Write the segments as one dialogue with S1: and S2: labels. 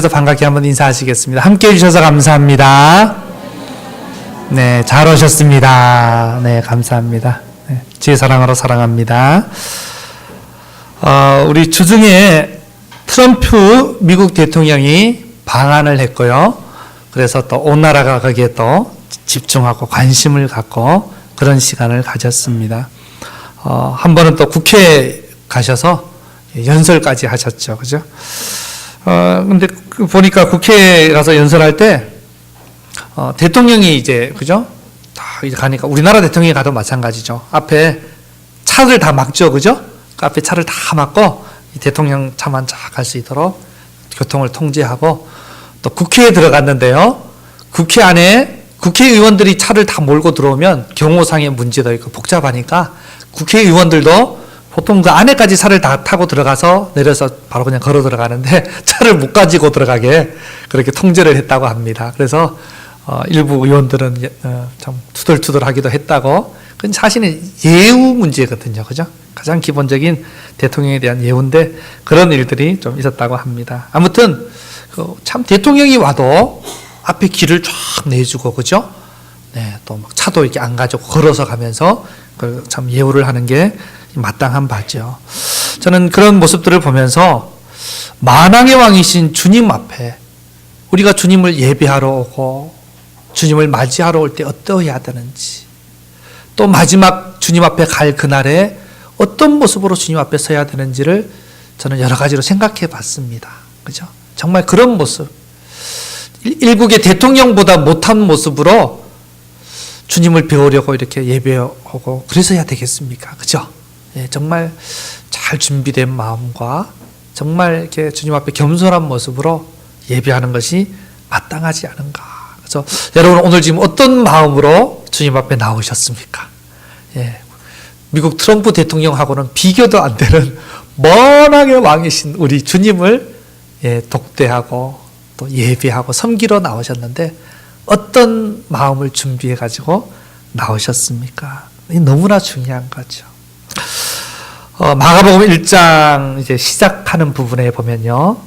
S1: 그래서 반갑게 한번 인사하시겠습니다. 함께 해주셔서 감사합니다. 네, 잘 오셨습니다. 네, 감사합니다. 네, 주의 사랑으로 사랑합니다. 우리 주중에 트럼프 미국 대통령이 방한을 했고요. 그래서 또 온 나라가 거기에 또 집중하고 관심을 갖고 그런 시간을 가졌습니다. 한 번은 또 국회에 가셔서 연설까지 하셨죠. 그죠? 근데 보니까 국회에 가서 연설할 때, 대통령이 이제, 그죠? 이제 가니까 우리나라 대통령이 가도 마찬가지죠. 앞에 차를 다 막죠. 그죠? 그 앞에 차를 다 막고 대통령 차만 쫙 갈 수 있도록 교통을 통제하고 또 국회에 들어갔는데요. 국회 안에 국회의원들이 차를 다 몰고 들어오면 경호상의 문제도 있고 복잡하니까 국회의원들도 보통 그 안에까지 차를 다 타고 들어가서 내려서 바로 그냥 걸어 들어가는데 차를 못 가지고 들어가게 그렇게 통제를 했다고 합니다. 그래서 일부 의원들은 참 투덜투덜하기도 했다고. 그건 사실은 예우 문제거든요. 그죠? 가장 기본적인 대통령에 대한 예우인데 그런 일들이 좀 있었다고 합니다. 아무튼 참 대통령이 와도 앞에 길을 쫙 내주고, 그죠? 네, 또 막 차도 이렇게 안 가지고 걸어서 가면서 참 예우를 하는 게 마땅한 바죠. 저는 그런 모습들을 보면서 만왕의 왕이신 주님 앞에 우리가 주님을 예배하러 오고 주님을 맞이하러 올 때 어떠해야 되는지, 또 마지막 주님 앞에 갈 그날에 어떤 모습으로 주님 앞에 서야 되는지를 저는 여러 가지로 생각해 봤습니다. 그죠? 정말 그런 모습, 일국의 대통령보다 못한 모습으로 주님을 배우려고 이렇게 예배하고 그래서야 되겠습니까? 그죠? 예, 정말 잘 준비된 마음과 정말 이렇게 주님 앞에 겸손한 모습으로 예배하는 것이 마땅하지 않은가. 그래서 여러분 오늘 지금 어떤 마음으로 주님 앞에 나오셨습니까? 예, 미국 트럼프 대통령하고는 비교도 안 되는 만왕의 왕이신 우리 주님을 독대하고 또 예배하고 섬기러 나오셨는데 어떤 마음을 준비해 가지고 나오셨습니까? 너무나 중요한 거죠. 마가복음 1장 이제 시작하는 부분에 보면요,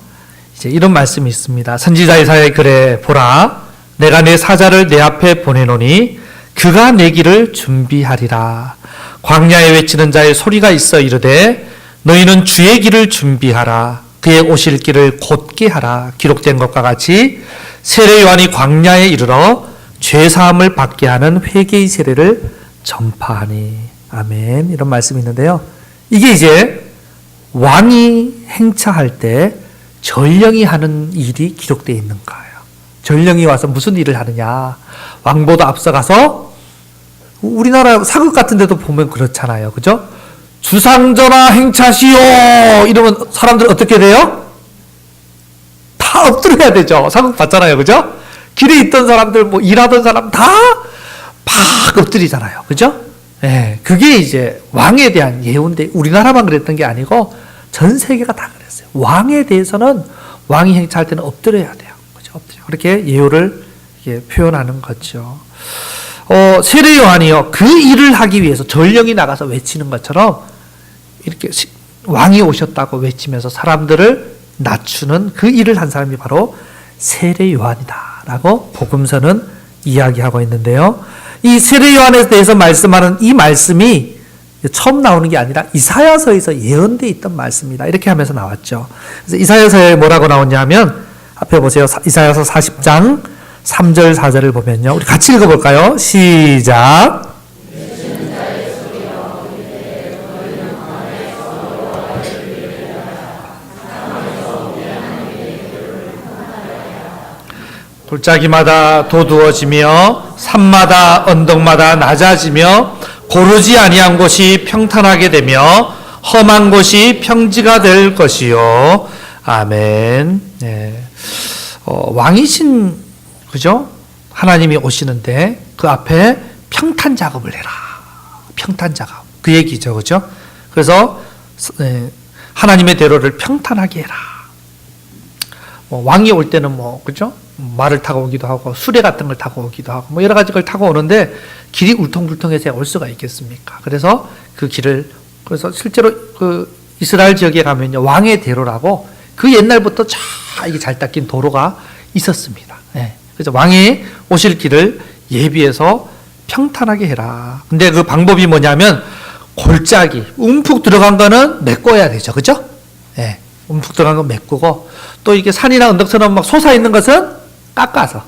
S1: 이제 이런 말씀이 있습니다. 선지자 이사야의 글에 보라, 내가 내 사자를 내 앞에 보내노니 그가 내 길을 준비하리라. 광야에 외치는 자의 소리가 있어 이르되 너희는 주의 길을 준비하라. 그의 오실 길을 곧게 하라. 기록된 것과 같이 세례 요한이 광야에 이르러 죄 사함을 받게 하는 회개의 세례를 전파하니. 아멘. 이런 말씀이 있는데요. 이게 이제 왕이 행차할 때 전령이 하는 일이 기록되어 있는 거예요. 전령이 와서 무슨 일을 하느냐. 왕보다 앞서가서 우리나라 사극 같은 데도 보면 그렇잖아요. 그죠? 주상전하 행차시오! 이러면 사람들 어떻게 돼요? 다 엎드려야 되죠. 사극 봤잖아요. 그죠? 길에 있던 사람들, 뭐 일하던 사람 다 막 엎드리잖아요. 그죠? 네, 그게 이제 왕에 대한 예우인데 우리나라만 그랬던 게 아니고 전 세계가 다 그랬어요. 왕에 대해서는 왕이 행차할 때는 엎드려야 돼요. 그죠? 엎드려. 그렇게 예우를 표현하는 거죠. 세례 요한이요, 그 일을 하기 위해서 전령이 나가서 외치는 것처럼 이렇게 왕이 오셨다고 외치면서 사람들을 낮추는 그 일을 한 사람이 바로 세례 요한이다라고 복음서는 이야기하고 있는데요. 이 세례 요한에 대해서 말씀하는 이 말씀이 처음 나오는 게 아니라 이사야서에서 예언되어 있던 말씀이다. 이렇게 하면서 나왔죠. 그래서 이사야서에 뭐라고 나오냐면 앞에 보세요. 이사야서 40장 3절 4절을 보면요. 우리 같이 읽어볼까요? 시작. 골짜기마다 도두어지며 산마다 언덕마다 낮아지며 고르지 아니한 곳이 평탄하게 되며 험한 곳이 평지가 될 것이요. 아멘. 네. 왕이신, 그죠? 하나님이 오시는데 그 앞에 평탄 작업을 해라. 평탄 작업. 그 얘기죠. 그죠? 그래서 하나님의 대로를 평탄하게 해라. 왕이 올 때는 그죠? 말을 타고 오기도 하고 수레 같은 걸 타고 오기도 하고 여러 가지 걸 타고 오는데 길이 울퉁불퉁해서 올 수가 있겠습니까? 그래서 그 길을, 그래서 실제로 그 이스라엘 지역에 가면요, 왕의 대로라고 그 옛날부터 이게 잘 닦인 도로가 있었습니다. 예. 그래서 왕이 오실 길을 예비해서 평탄하게 해라. 근데 그 방법이 뭐냐면 골짜기, 움푹 들어간 거는 메꿔야 되죠. 그죠? 예. 움푹 들어간 건 메꾸고 또 이게 산이나 언덕처럼 막 솟아있는 것은 깎아서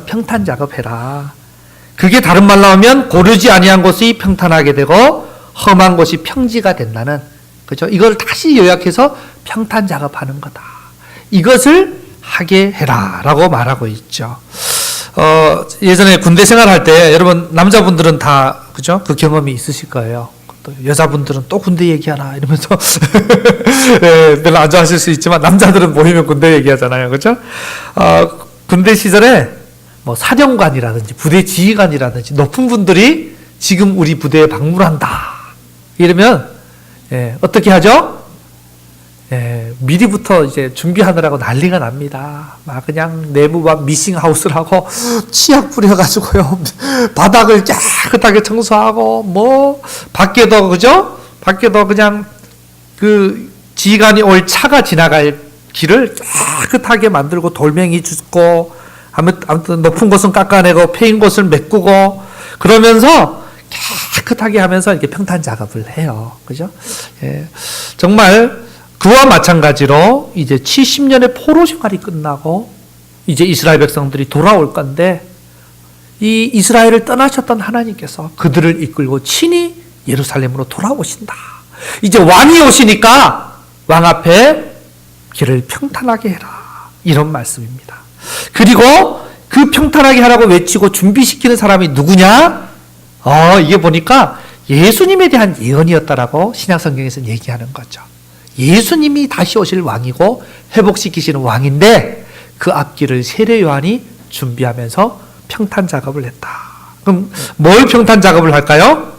S1: 평탄 작업해라. 그게 다른 말로 하면 고르지 아니한 곳이 평탄하게 되고 험한 곳이 평지가 된다는, 그죠? 이걸 다시 요약해서 평탄 작업하는 거다. 이것을 하게 해라라고 말하고 있죠. 예전에 군대 생활할 때 여러분 남자분들은 다 그죠? 그 경험이 있으실 거예요. 또 여자분들은 또 군대 얘기하나 이러면서 네, 별로 안 좋아하실 수 있지만 남자들은 모이면 군대 얘기하잖아요. 그죠? 군대 시절에 뭐 사령관이라든지 부대 지휘관이라든지 높은 분들이 지금 우리 부대에 방문한다. 이러면 어떻게 하죠? 미리부터 이제 준비하느라고 난리가 납니다. 막 그냥 내부만 미싱하우스를 하고 치약 뿌려가지고요. 바닥을 깨끗하게 청소하고 뭐 밖에도 그죠? 밖에도 그냥 그 지휘관이 올 차가 지나갈 길을 깨끗하게 만들고 돌멩이 줍고 아무튼 높은 곳은 깎아내고 패인 곳을 메꾸고 그러면서 깨끗하게 하면서 이렇게 평탄 작업을 해요. 그죠? 정말 그와 마찬가지로 이제 70년의 포로 생활이 끝나고 이제 이스라엘 백성들이 돌아올 건데 이 이스라엘을 떠나셨던 하나님께서 그들을 이끌고 친히 예루살렘으로 돌아오신다. 이제 왕이 오시니까 왕 앞에 길을 평탄하게 해라. 이런 말씀입니다. 그리고 그 평탄하게 하라고 외치고 준비시키는 사람이 누구냐? 이게 보니까 예수님에 대한 예언이었다라고 신약성경에서 얘기하는 거죠. 예수님이 다시 오실 왕이고 회복시키시는 왕인데 그 앞길을 세례 요한이 준비하면서 평탄 작업을 했다. 그럼 뭘 평탄 작업을 할까요?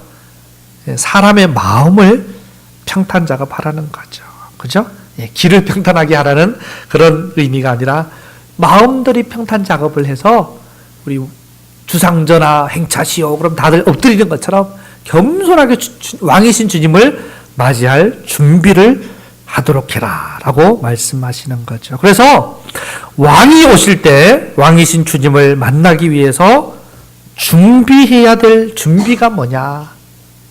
S1: 사람의 마음을 평탄 작업하라는 거죠. 그죠? 길을 평탄하게 하라는 그런 의미가 아니라 마음들이 평탄 작업을 해서 우리 주상전하 행차시오 그럼 다들 엎드리는 것처럼 겸손하게 왕이신 주님을 맞이할 준비를 하도록 해라 라고 말씀하시는 거죠. 그래서 왕이 오실 때 왕이신 주님을 만나기 위해서 준비해야 될 준비가 뭐냐.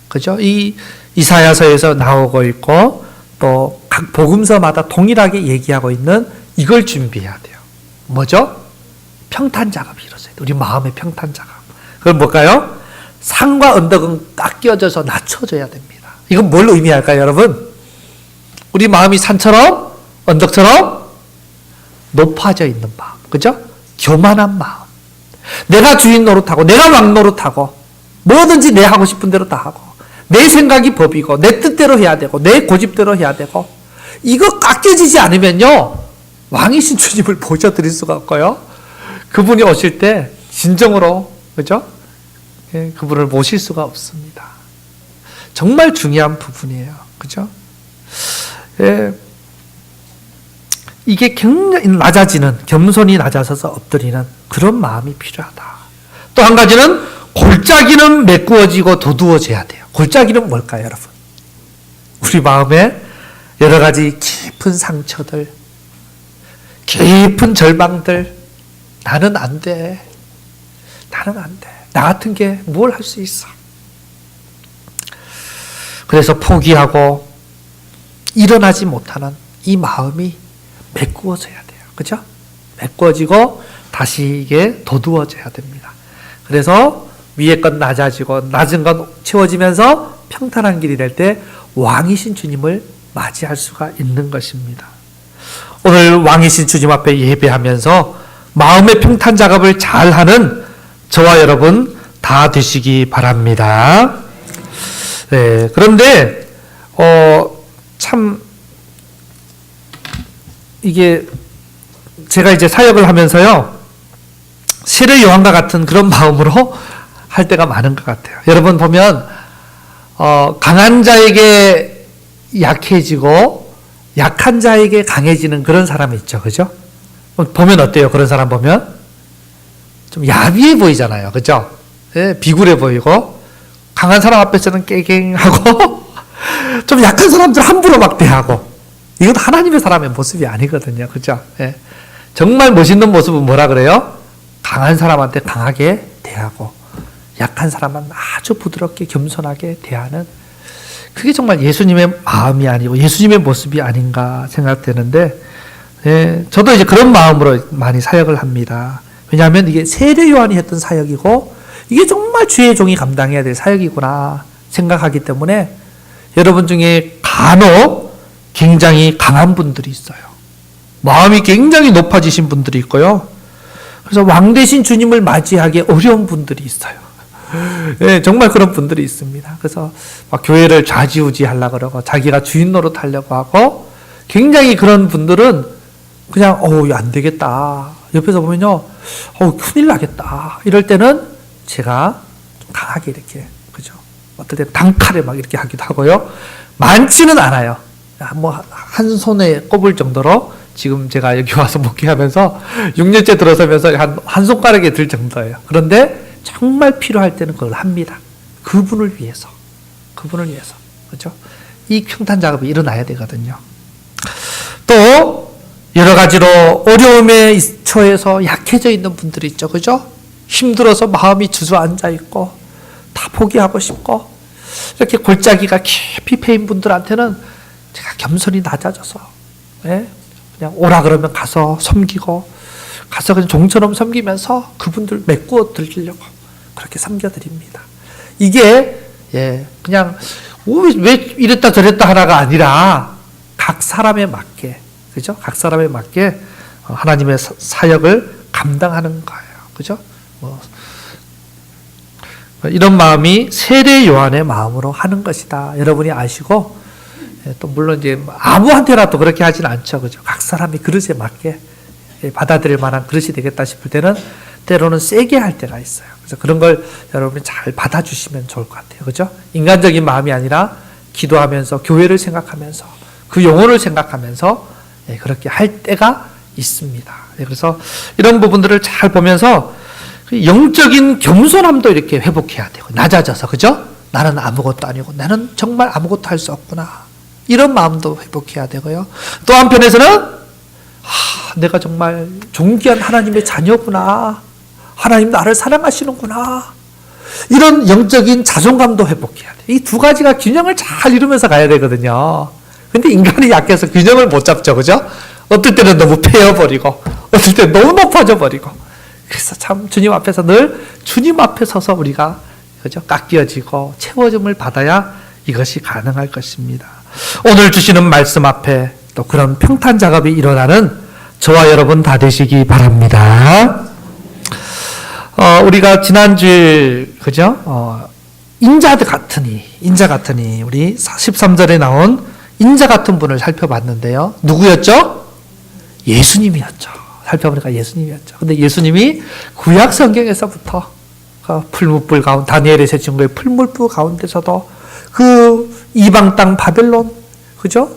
S1: 그죠? 이 이사야서에서 나오고 있고 또 각 복음서마다 동일하게 얘기하고 있는 이걸 준비해야 돼요. 뭐죠? 평탄 작업이 이루어져야 돼요. 우리 마음의 평탄 작업. 그건 뭘까요? 산과 언덕은 깎여져서 낮춰져야 됩니다. 이건 뭘 의미할까요, 여러분? 우리 마음이 산처럼 언덕처럼 높아져 있는 마음. 그죠? 교만한 마음. 내가 주인 노릇하고 내가 왕 노릇하고 뭐든지 내 하고 싶은 대로 다 하고 내 생각이 법이고 내 뜻대로 해야 되고 내 고집대로 해야 되고 이거 깎여지지 않으면요 왕이신 주님을 모셔드릴 수가 없고요 그분이 오실 때 진정으로 그죠? 그분을 모실 수가 없습니다. 정말 중요한 부분이에요. 그죠? 이게 굉장히 낮아지는 겸손이 낮아서서 엎드리는 그런 마음이 필요하다. 또 한 가지는 골짜기는 메꾸어지고 도두어져야 돼요. 골짜기는 뭘까요, 여러분? 우리 마음에 여러 가지 깊은 상처들, 깊은 절망들, 나는 안 돼. 나는 안 돼. 나 같은 게 뭘 할 수 있어. 그래서 포기하고 일어나지 못하는 이 마음이 메꾸어져야 돼요. 그죠? 메꾸어지고 다시 이게 도두어져야 됩니다. 그래서 위의 건 낮아지고 낮은 건 채워지면서 평탄한 길이 될 때 왕이신 주님을 맞이할 수가 있는 것입니다. 오늘 왕이신 주님 앞에 예배하면서 마음의 평탄 작업을 잘하는 저와 여러분 다 되시기 바랍니다. 네, 그런데 참 이게 제가 이제 사역을 하면서요 세례 요한과 같은 그런 마음으로 할 때가 많은 것 같아요. 여러분 보면 강한 자에게 약해지고 약한 자에게 강해지는 그런 사람이 있죠. 그죠? 보면 어때요? 그런 사람 보면 좀 야비해 보이잖아요. 그죠? 네, 비굴해 보이고 강한 사람 앞에서는 깨갱하고 좀 약한 사람들 함부로 막 대하고 이건 하나님의 사람의 모습이 아니거든요. 그죠? 예. 정말 멋있는 모습은 뭐라 그래요? 강한 사람한테 강하게 대하고, 약한 사람은 아주 부드럽게 겸손하게 대하는, 그게 정말 예수님의 마음이 아니고 예수님의 모습이 아닌가 생각되는데, 예, 저도 이제 그런 마음으로 많이 사역을 합니다. 왜냐하면 이게 세례 요한이 했던 사역이고, 이게 정말 주의 종이 감당해야 될 사역이구나 생각하기 때문에, 여러분 중에 간혹 굉장히 강한 분들이 있어요. 마음이 굉장히 높아지신 분들이 있고요. 그래서 왕 대신 주님을 맞이하기 어려운 분들이 있어요. 네, 정말 그런 분들이 있습니다. 그래서 막 교회를 좌지우지 하려고 그러고, 자기가 주인 노릇 하려고 하고, 굉장히 그런 분들은 그냥, 안 되겠다. 옆에서 보면요, 큰일 나겠다. 이럴 때는 제가 좀 강하게 이렇게, 그죠? 어떨 때 단칼에 막 이렇게 하기도 하고요. 많지는 않아요. 한 손에 꼽을 정도로 지금 제가 여기 와서 목회하면서 6년째 들어서면서 한 손가락에 들 정도예요. 그런데 정말 필요할 때는 그걸 합니다. 그분을 위해서. 그죠? 이 평탄 작업이 일어나야 되거든요. 또, 여러 가지로 어려움에 처해서 약해져 있는 분들이 있죠. 그죠? 힘들어서 마음이 주저앉아 있고, 다 포기하고 싶고, 이렇게 골짜기가 깊이 패인 분들한테는 제가 겸손히 낮아져서, 예? 그냥 오라 그러면 가서 섬기고, 가서 그냥 종처럼 섬기면서 그분들 메꾸어 드리려고 그렇게 섬겨드립니다. 이게, 그냥, 왜 이랬다 저랬다 하나가 아니라, 각 사람에 맞게, 그죠? 각 사람에 맞게 하나님의 사역을 감당하는 거예요. 그죠? 이런 마음이 세례 요한의 마음으로 하는 것이다. 여러분이 아시고, 또 물론 이제 아무한테라도 그렇게 하진 않죠. 그죠? 각 사람이 그릇에 맞게 받아들일 만한 그릇이 되겠다 싶을 때는 때로는 세게 할 때가 있어요. 그래서 그런 걸 여러분이 잘 받아주시면 좋을 것 같아요. 그죠? 인간적인 마음이 아니라 기도하면서 교회를 생각하면서 그 영혼을 생각하면서 그렇게 할 때가 있습니다. 그래서 이런 부분들을 잘 보면서 영적인 겸손함도 이렇게 회복해야 되고, 낮아져서, 그죠? 나는 아무것도 아니고, 나는 정말 아무것도 할 수 없구나. 이런 마음도 회복해야 되고요. 또 한편에서는, 내가 정말 존귀한 하나님의 자녀구나. 하나님 나를 사랑하시는구나. 이런 영적인 자존감도 회복해야 돼요. 이 두 가지가 균형을 잘 이루면서 가야 되거든요. 근데 인간이 약해서 균형을 못 잡죠. 그죠? 어떨 때는 너무 패여버리고, 어떨 때는 너무 높아져 버리고. 그래서 참 주님 앞에서 늘 주님 앞에 서서 우리가, 그죠? 깎여지고 채워짐을 받아야 이것이 가능할 것입니다. 오늘 주시는 말씀 앞에 또 그런 평탄 작업이 일어나는 저와 여러분 다 되시기 바랍니다. 우리가 지난주에, 그죠? 인자 같으니, 우리 13절에 나온 인자 같은 분을 살펴봤는데요. 누구였죠? 예수님이었죠. 살펴보니까 예수님이었죠. 근데 예수님이 구약 성경에서부터 풀무불 가운데, 다니엘의 세 친구의 풀무불 가운데서도 그 이방 땅 바벨론, 그죠?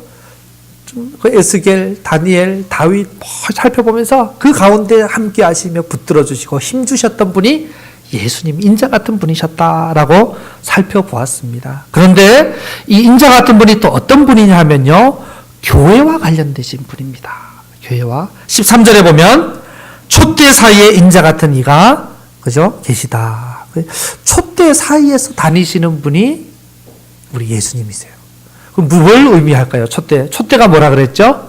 S1: 그 에스겔, 다니엘, 다윗 살펴보면서 그 가운데 함께 하시며 붙들어 주시고 힘 주셨던 분이 예수님, 인자 같은 분이셨다라고 살펴보았습니다. 그런데 이 인자 같은 분이 또 어떤 분이냐 하면요, 교회와 관련되신 분입니다. 교회와 13절에 보면 촛대 사이에 인자 같은 이가, 그죠? 계시다. 촛대 사이에서 다니시는 분이 우리 예수님이세요. 그럼 뭘 의미할까요? 촛대가 뭐라 그랬죠?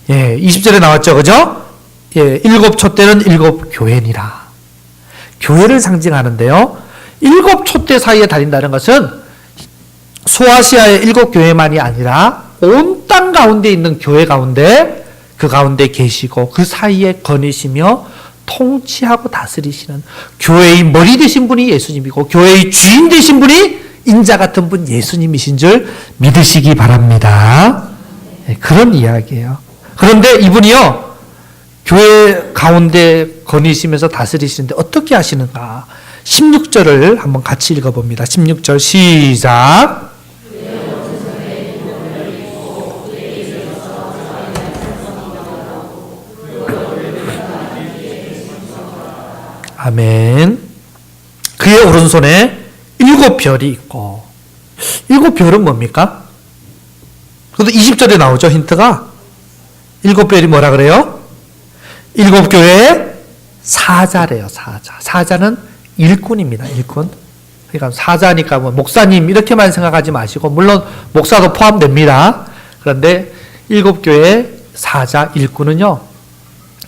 S1: 20절에 나왔죠. 그죠? 7 촛대는 7 교회니라. 교회를 상징하는데요. 7 촛대 사이에 다닌다는 것은 소아시아의 7 교회만이 아니라 온 땅 가운데 있는 교회 가운데, 그 가운데 계시고 그 사이에 거니시며 통치하고 다스리시는 교회의 머리 되신 분이 예수님이고, 교회의 주인 되신 분이 인자 같은 분 예수님이신 줄 믿으시기 바랍니다. 그런 이야기예요. 그런데 이분이요, 교회 가운데 거니시면서 다스리시는데 어떻게 하시는가? 16절을 한번 같이 읽어봅니다. 16절 시작. 아멘. 그의 오른손에 7 별이 있고, 7 별은 뭡니까? 그것도 20절에 나오죠, 힌트가. 7별이 뭐라 그래요? 7교회의 사자래요, 사자. 사자는 일꾼입니다, 일꾼. 그러니까 사자니까 뭐 목사님 이렇게만 생각하지 마시고, 물론 목사도 포함됩니다. 그런데 7교회의 사자 일꾼은요,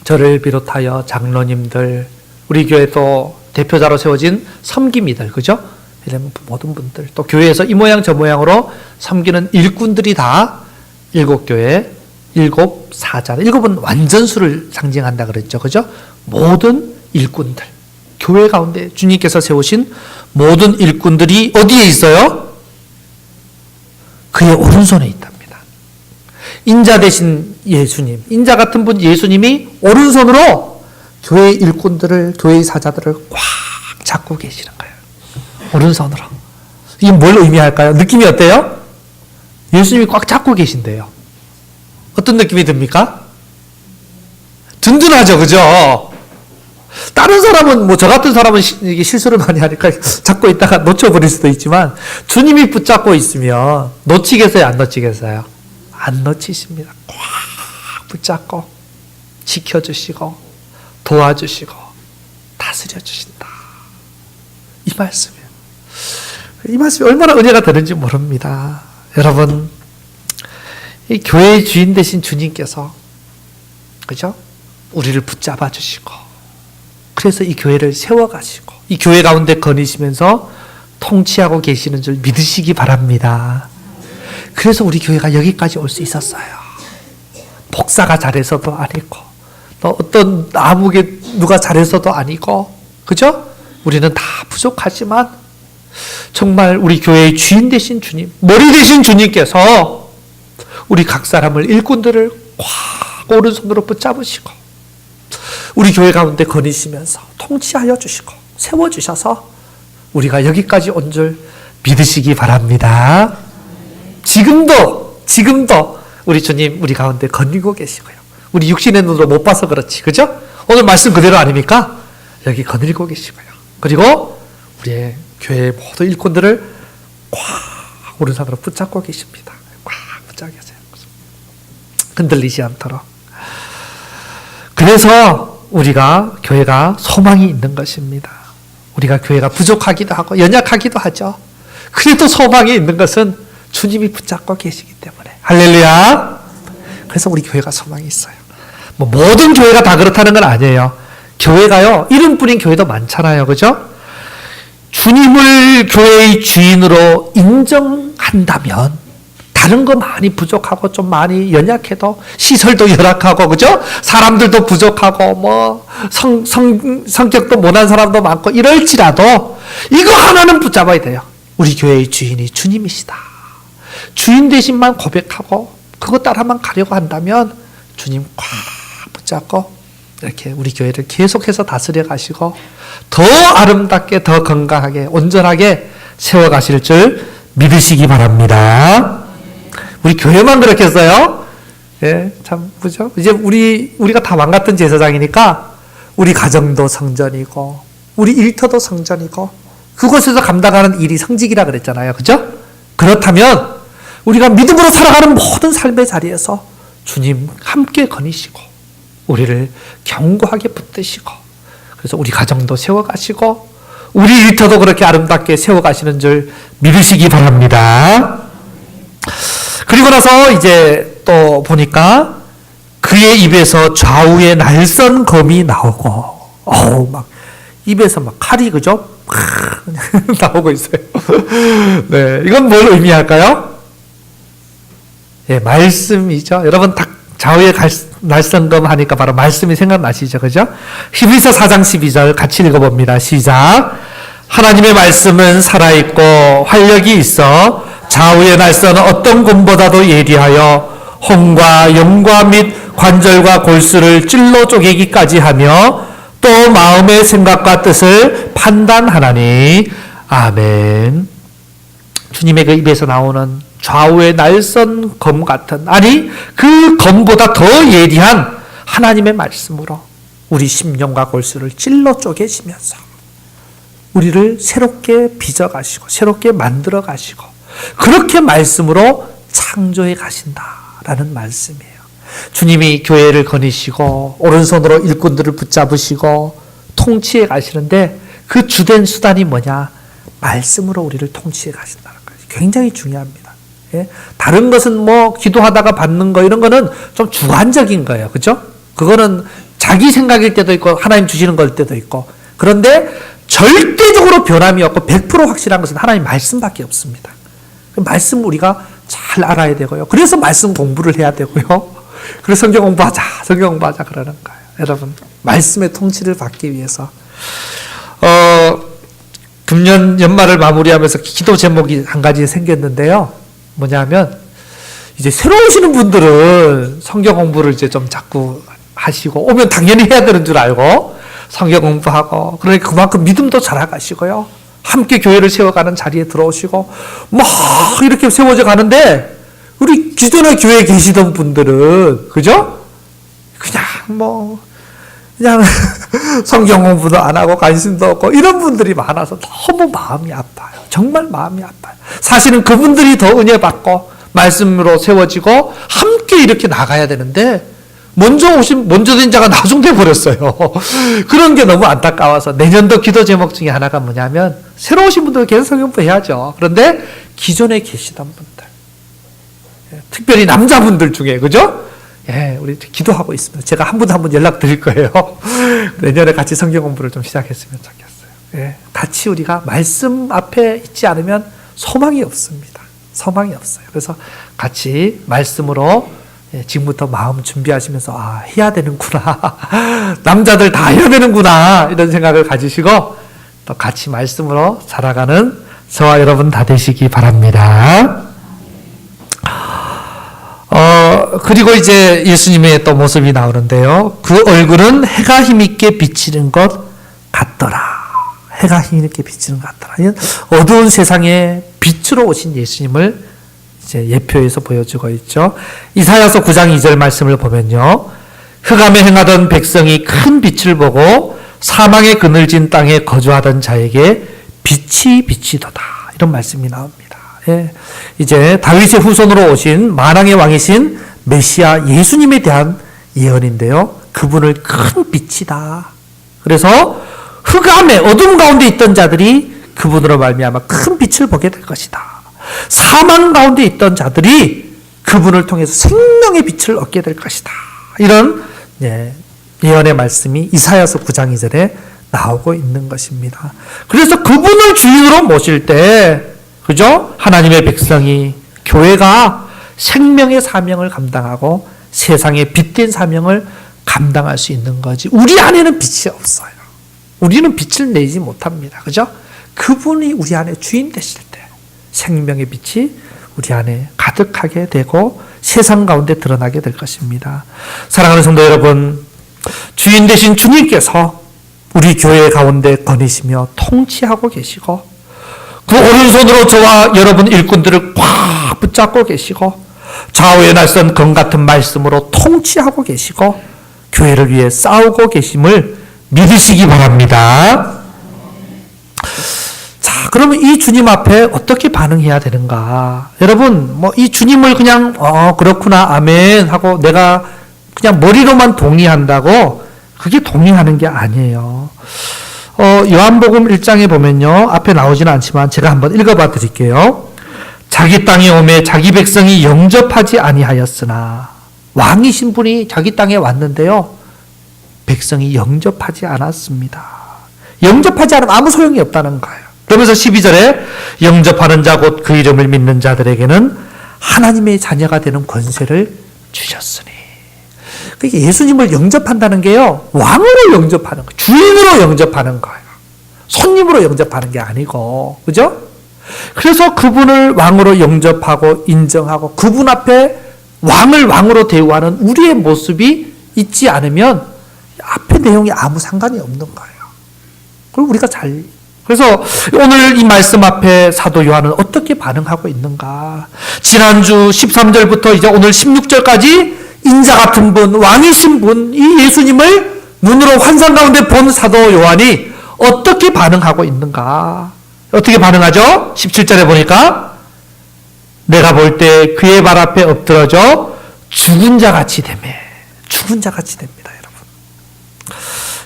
S1: 저를 비롯하여 장로님들, 우리 교회도 대표자로 세워진 섬김이들, 그죠? 이런 모든 분들, 또 교회에서 이 모양 저 모양으로 섬기는 일꾼들이 다 7교회, 7사자. 7은 완전수를 상징한다 그랬죠, 그죠? 모든 일꾼들, 교회 가운데 주님께서 세우신 모든 일꾼들이 어디에 있어요? 그의 오른손에 있답니다. 인자 대신 예수님, 인자 같은 분 예수님이 오른손으로 교회의 일꾼들을, 교회의 사자들을 꽉 잡고 계시는 거예요. 오른손으로. 이게 뭘 의미할까요? 느낌이 어때요? 예수님이 꽉 잡고 계신대요. 어떤 느낌이 듭니까? 든든하죠, 그죠? 다른 사람은, 뭐, 저 같은 사람은 이게 실수를 많이 하니까 잡고 있다가 놓쳐버릴 수도 있지만, 주님이 붙잡고 있으면, 놓치겠어요, 안 놓치겠어요? 안 놓치십니다. 꽉 붙잡고, 지켜주시고, 도와주시고, 다스려주신다. 이 말씀이에요. 이 말씀이 얼마나 은혜가 되는지 모릅니다. 여러분, 이 교회의 주인 되신 주님께서, 그죠? 우리를 붙잡아 주시고, 그래서 이 교회를 세워가시고, 이 교회 가운데 거니시면서 통치하고 계시는 줄 믿으시기 바랍니다. 그래서 우리 교회가 여기까지 올 수 있었어요. 목사가 잘해서도 아니고, 또 어떤 아무게 누가 잘해서도 아니고, 그죠? 우리는 다 부족하지만, 정말 우리 교회의 주인 되신 주님, 머리 되신 주님께서 우리 각 사람을, 일꾼들을 꽉 오른손으로 붙잡으시고 우리 교회 가운데 거니시면서 통치하여 주시고 세워주셔서 우리가 여기까지 온 줄 믿으시기 바랍니다. 지금도 우리 주님 우리 가운데 거니고 계시고요. 우리 육신의 눈으로 못 봐서 그렇지, 그죠? 오늘 말씀 그대로 아닙니까? 여기 거닐고 계시고요. 그리고 우리의 교회의 모든 일꾼들을 꽉 오른손으로 붙잡고 계십니다. 꽉 붙잡고 계세요. 흔들리지 않도록. 그래서 우리가 교회가 소망이 있는 것입니다. 우리가 교회가 부족하기도 하고 연약하기도 하죠. 그래도 소망이 있는 것은 주님이 붙잡고 계시기 때문에. 할렐루야. 그래서 우리 교회가 소망이 있어요. 뭐 모든 교회가 다 그렇다는 건 아니에요. 교회가요, 이름뿐인 교회도 많잖아요, 그죠? 주님을 교회의 주인으로 인정한다면 다른 거 많이 부족하고 좀 많이 연약해도 시설도 열악하고, 그죠? 사람들도 부족하고 뭐 성격도 못난 사람도 많고 이럴지라도 이거 하나는 붙잡아야 돼요. 우리 교회의 주인이 주님이시다. 주인 되신만 고백하고 그것 따라만 가려고 한다면 주님 꽉 붙잡고 이렇게 우리 교회를 계속해서 다스려 가시고 더 아름답게, 더 건강하게, 온전하게 세워 가실 줄 믿으시기 바랍니다. 우리 교회만 그렇겠어요? 예, 참, 그죠? 이제 우리가 다 왕 같은 제사장이니까 우리 가정도 성전이고, 우리 일터도 성전이고, 그곳에서 감당하는 일이 성직이라 그랬잖아요. 그죠? 그렇다면, 우리가 믿음으로 살아가는 모든 삶의 자리에서 주님 함께 거니시고, 우리를 견고하게 붙드시고, 그래서 우리 가정도 세워가시고, 우리 일터도 그렇게 아름답게 세워가시는 줄 믿으시기 바랍니다. 그리고 나서 이제 또 보니까 그의 입에서 좌우의 날선 검이 나오고, 막 입에서 막 칼이, 그죠? 나오고 있어요. 네, 이건 뭘 의미할까요? 예, 말씀이죠. 여러분 딱 좌우의 날선 검 하니까 바로 말씀이 생각나시죠, 그죠? 히브리서 4장 12절 같이 읽어봅니다. 시작. 하나님의 말씀은 살아있고 활력이 있어 좌우의 날선은 어떤 검보다도 예리하여 혼과 영과 및 관절과 골수를 찔러 쪼개기까지 하며 또 마음의 생각과 뜻을 판단하나니. 아멘. 주님의 그 입에서 나오는 좌우의 날선 검 같은, 아니 그 검보다 더 예리한 하나님의 말씀으로 우리 심령과 골수를 찔러 쪼개시면서 우리를 새롭게 빚어가시고 새롭게 만들어가시고 그렇게 말씀으로 창조해 가신다라는 말씀이에요. 주님이 교회를 거니시고 오른손으로 일꾼들을 붙잡으시고 통치해 가시는데 그 주된 수단이 뭐냐? 말씀으로 우리를 통치해 가신다는 거예요. 굉장히 중요합니다. 예? 다른 것은 뭐 기도하다가 받는 거 이런 거는 좀 주관적인 거예요. 그죠? 그거는 자기 생각일 때도 있고 하나님 주시는 걸 때도 있고, 그런데 절대적으로 변함이 없고 100% 확실한 것은 하나님 말씀밖에 없습니다. 그 말씀 우리가 잘 알아야 되고요. 그래서 말씀 공부를 해야 되고요. 그래서 성경 공부하자 그러는 거예요. 여러분, 말씀의 통치를 받기 위해서 금년 연말을 마무리하면서 기도 제목이 한 가지 생겼는데요. 뭐냐면 이제 새로 오시는 분들은 성경 공부를 이제 좀 자꾸 하시고, 오면 당연히 해야 되는 줄 알고 성경 공부하고, 그러니까 그만큼 믿음도 자라가시고요. 함께 교회를 세워가는 자리에 들어오시고 막 이렇게 세워져 가는데, 우리 기존의 교회에 계시던 분들은 그죠? 그냥 성경 공부도 안 하고 관심도 없고 이런 분들이 많아서 너무 마음이 아파요. 정말 마음이 아파요. 사실은 그분들이 더 은혜 받고 말씀으로 세워지고 함께 이렇게 나가야 되는데, 먼저 된 자가 나중돼 버렸어요. 그런 게 너무 안타까워서 내년도 기도 제목 중에 하나가 뭐냐면, 새로 오신 분들 계속 성경 공부 해야죠. 그런데 기존에 계시던 분들, 특별히 남자분들 중에, 그죠? 예, 우리 기도하고 있습니다. 제가 한 분 한 분 연락 드릴 거예요. 내년에 같이 성경 공부를 좀 시작했으면 좋겠어요. 예, 같이 우리가 말씀 앞에 있지 않으면 소망이 없습니다. 소망이 없어요. 그래서 같이 말씀으로 지금부터 마음 준비하시면서 해야 되는구나. 남자들 다 해야 되는구나. 이런 생각을 가지시고 또 같이 말씀으로 살아가는 저와 여러분 다 되시기 바랍니다. 그리고 이제 예수님의 또 모습이 나오는데요. 그 얼굴은 해가 힘있게 비치는 것 같더라. 해가 힘있게 비치는 것 같더라. 어두운 세상에 빛으로 오신 예수님을 이제 예표에서 보여주고 있죠. 이사야서 9장 2절 말씀을 보면요. 흑암에 행하던 백성이 큰 빛을 보고 사망의 그늘진 땅에 거주하던 자에게 빛이 비치도다. 이런 말씀이 나옵니다. 예. 이제 다윗의 후손으로 오신 만왕의 왕이신 메시아 예수님에 대한 예언인데요. 그분을 큰 빛이다. 그래서 흑암에 어둠 가운데 있던 자들이 그분으로 말미암아 큰 빛을 보게 될 것이다. 사망 가운데 있던 자들이 그분을 통해서 생명의 빛을 얻게 될 것이다. 이런 예언의 말씀이 이사야서 9장 2절에 나오고 있는 것입니다. 그래서 그분을 주인으로 모실 때, 그죠? 하나님의 백성이, 교회가 생명의 사명을 감당하고 세상의 빛된 사명을 감당할 수 있는 거지. 우리 안에는 빛이 없어요. 우리는 빛을 내지 못합니다. 그죠? 그분이 우리 안에 주인 되실 때 생명의 빛이 우리 안에 가득하게 되고 세상 가운데 드러나게 될 것입니다. 사랑하는 성도 여러분, 주인 되신 주님께서 우리 교회 가운데 거니시며 통치하고 계시고, 그 오른손으로 저와 여러분 일꾼들을 꽉 붙잡고 계시고, 좌우의 날선 검 같은 말씀으로 통치하고 계시고, 교회를 위해 싸우고 계심을 믿으시기 바랍니다. 자, 그러면 이 주님 앞에 어떻게 반응해야 되는가? 여러분, 이 주님을 그냥 그렇구나, 아멘 하고 내가 그냥 머리로만 동의한다고 그게 동의하는 게 아니에요. 요한복음 1장에 보면요, 앞에 나오지는 않지만 제가 한번 읽어봐 드릴게요. 자기 땅에 오매 자기 백성이 영접하지 아니하였으나, 왕이신 분이 자기 땅에 왔는데요, 백성이 영접하지 않았습니다. 영접하지 않으면 아무 소용이 없다는 거예요. 그러면서 12절에 영접하는 자 곧 그 이름을 믿는 자들에게는 하나님의 자녀가 되는 권세를 주셨으니. 그러니까 예수님을 영접한다는 게요, 왕으로 영접하는 거예요. 주인으로 영접하는 거예요. 손님으로 영접하는 게 아니고, 그죠? 그래서 그분을 왕으로 영접하고 인정하고 그분 앞에 왕을 왕으로 대우하는 우리의 모습이 있지 않으면 앞에 내용이 아무 상관이 없는 거예요. 그리고 우리가 그래서 오늘 이 말씀 앞에 사도 요한은 어떻게 반응하고 있는가? 지난주 13절부터 이제 오늘 16절까지 인자 같은 분, 왕이신 분, 이 예수님을 눈으로 환상 가운데 본 사도 요한이 어떻게 반응하고 있는가? 어떻게 반응하죠? 17절에 보니까 내가 볼 때 그의 발 앞에 엎드러져 죽은 자 같이 되매. 죽은 자 같이 됩니다, 여러분.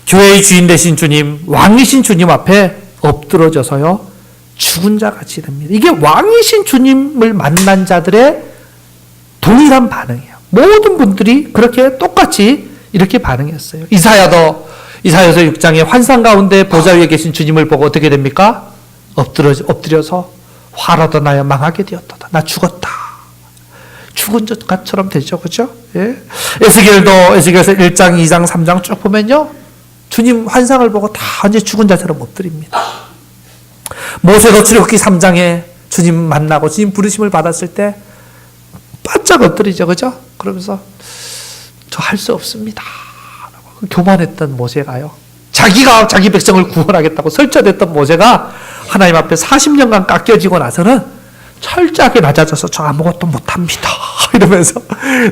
S1: 교회의 주인 되신 주님, 왕이신 주님 앞에 엎드러져서요, 죽은 자 같이 됩니다. 이게 왕이신 주님을 만난 자들의 동일한 반응이에요. 모든 분들이 그렇게 똑같이 이렇게 반응했어요. 이사야서 6장의 환상 가운데 보좌 위에 계신 주님을 보고 어떻게 됩니까? 엎드려서 화로도 나여 망하게 되었도다. 나 죽었다. 죽은 것처럼 되죠. 그죠? 예. 에스겔서 1장, 2장, 3장 쭉 보면요, 주님 환상을 보고 다 이제 죽은 자처럼 엎드립니다. 모세도 출애굽기 3장에 주님 만나고 주님 부르심을 받았을 때 바짝 엎드리죠. 그죠? 그러면서 저 할 수 없습니다. 교만했던 모세가요, 자기가 자기 백성을 구원하겠다고 설쳐댔던 모세가 하나님 앞에 40년간 깎여지고 나서는 철저하게 낮아져서 저 아무것도 못합니다 이러면서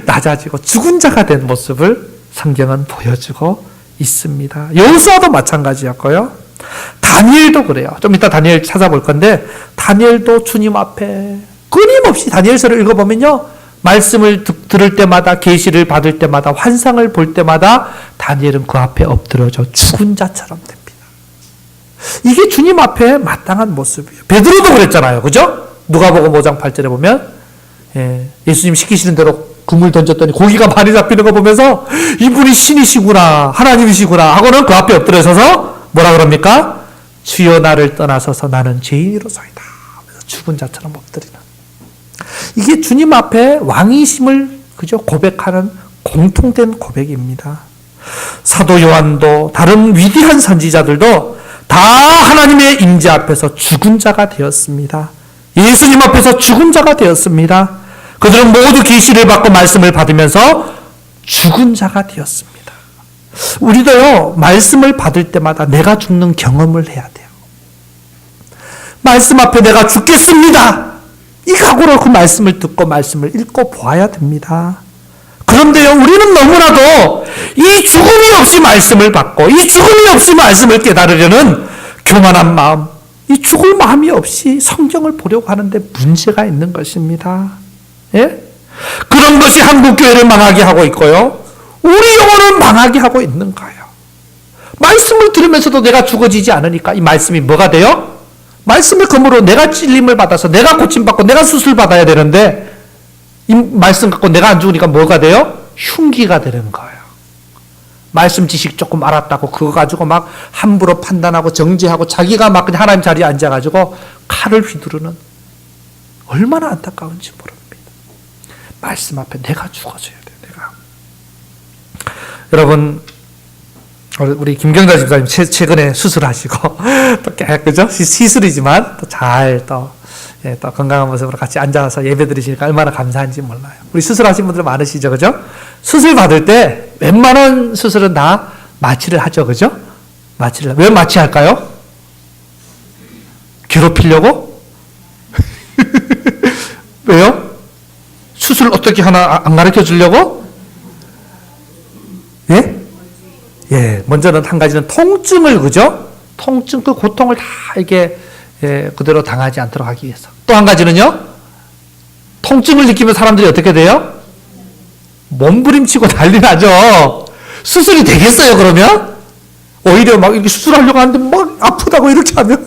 S1: 낮아지고 죽은 자가 된 모습을 성경은 보여주고 있습니다. 여호수아도 마찬가지였고요. 다니엘도 그래요. 좀 이따 다니엘 찾아볼 건데, 다니엘도 주님 앞에 끊임없이 다니엘서를 읽어보면요, 말씀을 들을 때마다, 계시를 받을 때마다, 환상을 볼 때마다 다니엘은 그 앞에 엎드려져 죽은 자처럼 됩니다. 이게 주님 앞에 마땅한 모습이에요. 베드로도 그랬잖아요. 그죠? 누가복음 5장 8절에 보면 예수님 시키시는 대로 그물 던졌더니 고기가 많이 잡히는 거 보면서 이분이 신이시구나, 하나님이시구나 하고는 그 앞에 엎드려서서 뭐라 그럽니까? 주여 나를 떠나서서 나는 죄인이로소이다 하면서 죽은 자처럼 엎드리는, 이게 주님 앞에 왕이심을 그저 고백하는 공통된 고백입니다. 사도 요한도 다른 위대한 선지자들도 다 하나님의 임재 앞에서 죽은 자가 되었습니다. 예수님 앞에서 죽은 자가 되었습니다. 그들은 모두 계시를 받고 말씀을 받으면서 죽은 자가 되었습니다. 우리도요, 말씀을 받을 때마다 내가 죽는 경험을 해야 돼요. 말씀 앞에 내가 죽겠습니다, 이 각오로 그 말씀을 듣고 말씀을 읽고 보아야 됩니다. 그런데요, 우리는 너무나도 이 죽음이 없이 말씀을 받고 이 죽음이 없이 말씀을 깨달으려는 교만한 마음, 이 죽을 마음이 없이 성경을 보려고 하는데 문제가 있는 것입니다. 예? 그런 것이 한국교회를 망하게 하고 있고요, 우리 영혼을 망하게 하고 있는 거예요. 말씀을 들으면서도 내가 죽어지지 않으니까 이 말씀이 뭐가 돼요? 말씀의 검으로 내가 찔림을 받아서 내가 고침받고 내가 수술받아야 되는데, 이 말씀 갖고 내가 안 죽으니까 뭐가 돼요? 흉기가 되는 거예요. 말씀 지식 조금 알았다고 그거 가지고 막 함부로 판단하고 정죄하고 자기가 막 그냥 하나님 자리에 앉아가지고 칼을 휘두르는, 얼마나 안타까운지 모릅니다. 말씀 앞에 내가 죽어져야 돼요. 내가. 여러분, 우리 김경자 집사님 최근에 수술하시고 또 그죠? 시술이지만 또 잘 또 건강한 모습으로 같이 앉아서 예배 드리시니까 얼마나 감사한지 몰라요. 우리 수술하신 분들 많으시죠, 그죠? 수술 받을 때 웬만한 수술은 다 마취를 하죠, 그죠? 왜 마취할까요? 괴롭히려고? 왜요? 수술 어떻게 하나 안 가르쳐 주려고? 예? 예, 먼저는 한 가지는 통증을, 그죠? 통증, 그 고통을 다 이게 그대로 당하지 않도록 하기 위해서. 또 한 가지는요, 통증을 느끼면 사람들이 어떻게 돼요? 몸부림치고 난리 나죠. 수술이 되겠어요, 그러면? 오히려 막 이렇게 수술하려고 하는데 막 아프다고 이렇게 하면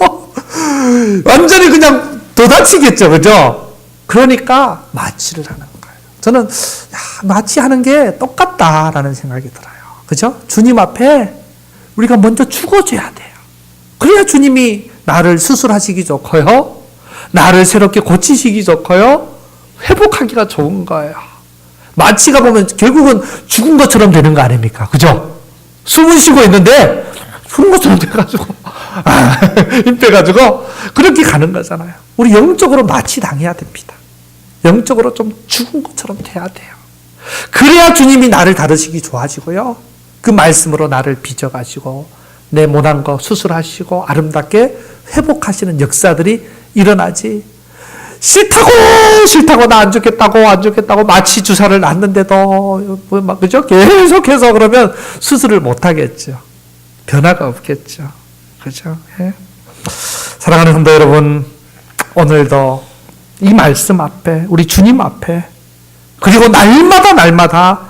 S1: 완전히 그냥 더 다치겠죠, 그죠? 그러니까 마취를 하는 거예요. 저는 마취하는 게 똑같다라는 생각이 들어요. 그죠? 주님 앞에 우리가 먼저 죽어줘야 돼요. 그래야 주님이 나를 수술하시기 좋고요, 나를 새롭게 고치시기 좋고요, 회복하기가 좋은 거예요. 마취가 보면 결국은 죽은 것처럼 되는 거 아닙니까? 그죠? 숨을 쉬고 있는데 죽은 것처럼 돼가지고 힘 빼가지고 그렇게 가는 거잖아요. 우리 영적으로 마취 당해야 됩니다. 영적으로 좀 죽은 것처럼 돼야 돼요. 그래야 주님이 나를 다루시기 좋아지고요, 그 말씀으로 나를 빚어가시고 내 못한 거 수술하시고 아름답게 회복하시는 역사들이 일어나지, 싫다고 나 안 죽겠다고 마취 주사를 놨는데도 그죠? 계속해서 그러면 수술을 못 하겠죠. 변화가 없겠죠. 그죠? 예? 사랑하는 성도 여러분, 오늘도 이 말씀 앞에, 우리 주님 앞에, 그리고 날마다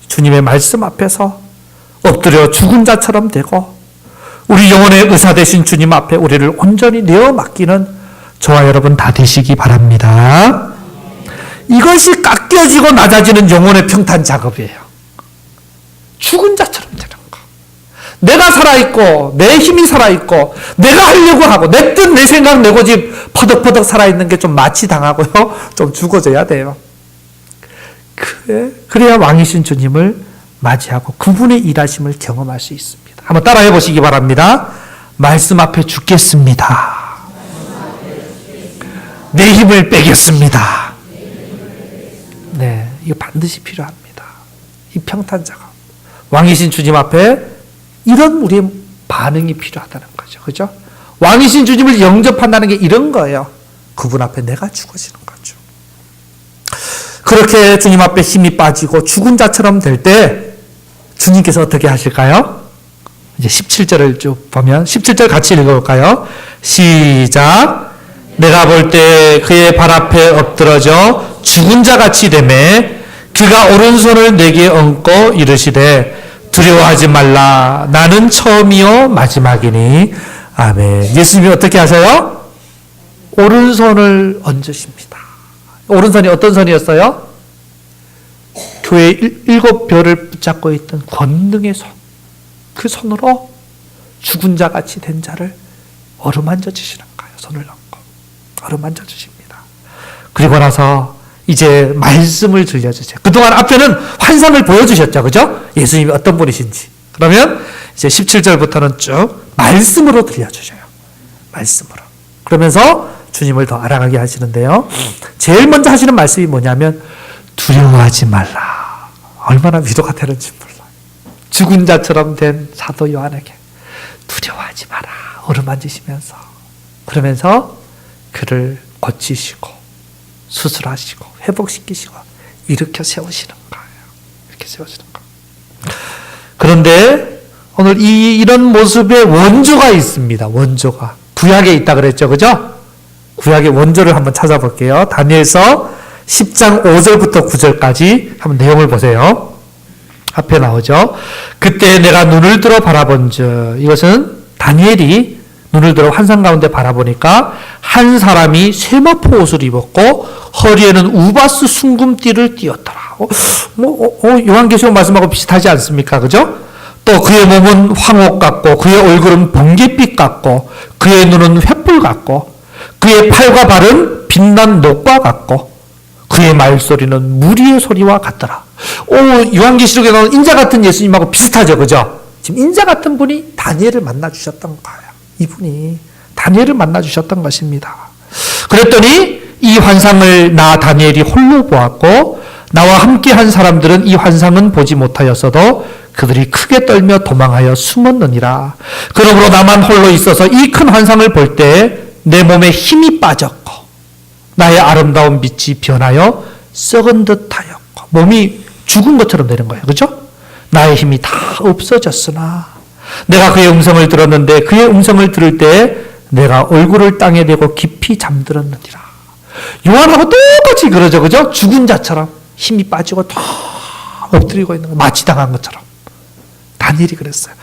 S1: 주님의 말씀 앞에서 엎드려 죽은 자처럼 되고 우리 영혼의 의사 되신 주님 앞에 우리를 온전히 내어 맡기는 저와 여러분 다 되시기 바랍니다. 이것이 깎여지고 낮아지는 영혼의 평탄 작업이에요. 죽은 자처럼 되는 거. 내가 살아있고 내 힘이 살아있고 내가 하려고 하고 내 뜻 내 생각 내 고집 퍼덕퍼덕 살아있는 게 좀 마취당하고요. 좀 죽어져야 돼요. 그래야 왕이신 주님을 맞이하고 그분의 일하심을 경험할 수 있습니다. 한번 따라해 보시기 바랍니다. 말씀 앞에 죽겠습니다. 내 힘을 빼겠습니다. 네, 이거 반드시 필요합니다. 이 평탄 작업. 왕이신 주님 앞에 이런 우리의 반응이 필요하다는 거죠. 그죠? 왕이신 주님을 영접한다는 게 이런 거예요. 그분 앞에 내가 죽어지는 거죠. 그렇게 주님 앞에 힘이 빠지고 죽은 자처럼 될 때 주님께서 어떻게 하실까요? 이제 17절을 쭉 보면 17절 같이 읽어볼까요? 시작. 내가 볼 때 그의 발 앞에 엎드러져 죽은 자같이 되매 그가 오른손을 내게 얹고 이르시되 두려워하지 말라. 나는 처음이요 마지막이니. 아멘. 예수님이 어떻게 하세요? 오른손을 얹으십니다. 오른손이 어떤 손이었어요? 교회 7별을 붙잡고 있던 권능의 손. 그 손으로 죽은 자같이 된 자를 어루만져 주시는 거예요. 손을 얹고 어루만져 주십니다. 그리고 나서 이제 말씀을 들려주세요. 그동안 앞에는 환상을 보여주셨죠. 그죠? 예수님이 어떤 분이신지. 그러면 이제 17절부터는 쭉 말씀으로 들려주셔요. 말씀으로. 그러면서 주님을 더 알아가게 하시는데요. 제일 먼저 하시는 말씀이 뭐냐면 두려워하지 말라. 얼마나 위로가 되는지 몰라요. 죽은 자처럼 된 사도 요한에게 두려워하지 마라. 어루만지시면서 그러면서 그를 고치시고 수술하시고 회복시키시고 일으켜 세우시는 거예요. 이렇게 세우시는 거예요. 그런데 오늘 이런 모습의 원조가 있습니다. 원조가. 구약에 있다 그랬죠. 그죠? 구약의 원조를 한번 찾아볼게요. 다니엘서 10장 5절부터 9절까지 한번 내용을 보세요. 앞에 나오죠. 그때 내가 눈을 들어 바라본즉 이것은 다니엘이 눈을 들어 환상 가운데 바라보니까 한 사람이 세마포 옷을 입었고 허리에는 우바스 순금띠를 띠었더라. 요한계시록 말씀하고 비슷하지 않습니까? 그죠? 또 그의 몸은 황옥 같고 그의 얼굴은 번갯빛 같고 그의 눈은 횃불 같고 그의 팔과 발은 빛난 녹과 같고 그의 말소리는 무리의 소리와 같더라. 요한계시록에 나오는 인자 같은 예수님하고 비슷하죠. 그죠? 지금 인자 같은 분이 다니엘을 만나 주셨던 거예요. 이분이 다니엘을 만나 주셨던 것입니다. 그랬더니 이 환상을 나 다니엘이 홀로 보았고 나와 함께 한 사람들은 이 환상은 보지 못하였어도 그들이 크게 떨며 도망하여 숨었느니라. 그러므로 나만 홀로 있어서 이 큰 환상을 볼 때 내 몸에 힘이 빠졌고 나의 아름다운 빛이 변하여 썩은 듯 하였고 몸이 죽은 것처럼 되는 거예요. 그죠? 나의 힘이 다 없어졌으나 내가 그의 음성을 들었는데 그의 음성을 들을 때 내가 얼굴을 땅에 대고 깊이 잠들었느니라. 요한하고 똑같이 그러죠. 그죠? 죽은 자처럼 힘이 빠지고 다 엎드리고 있는 거 마취당한 것처럼. 다니엘이 그랬어요.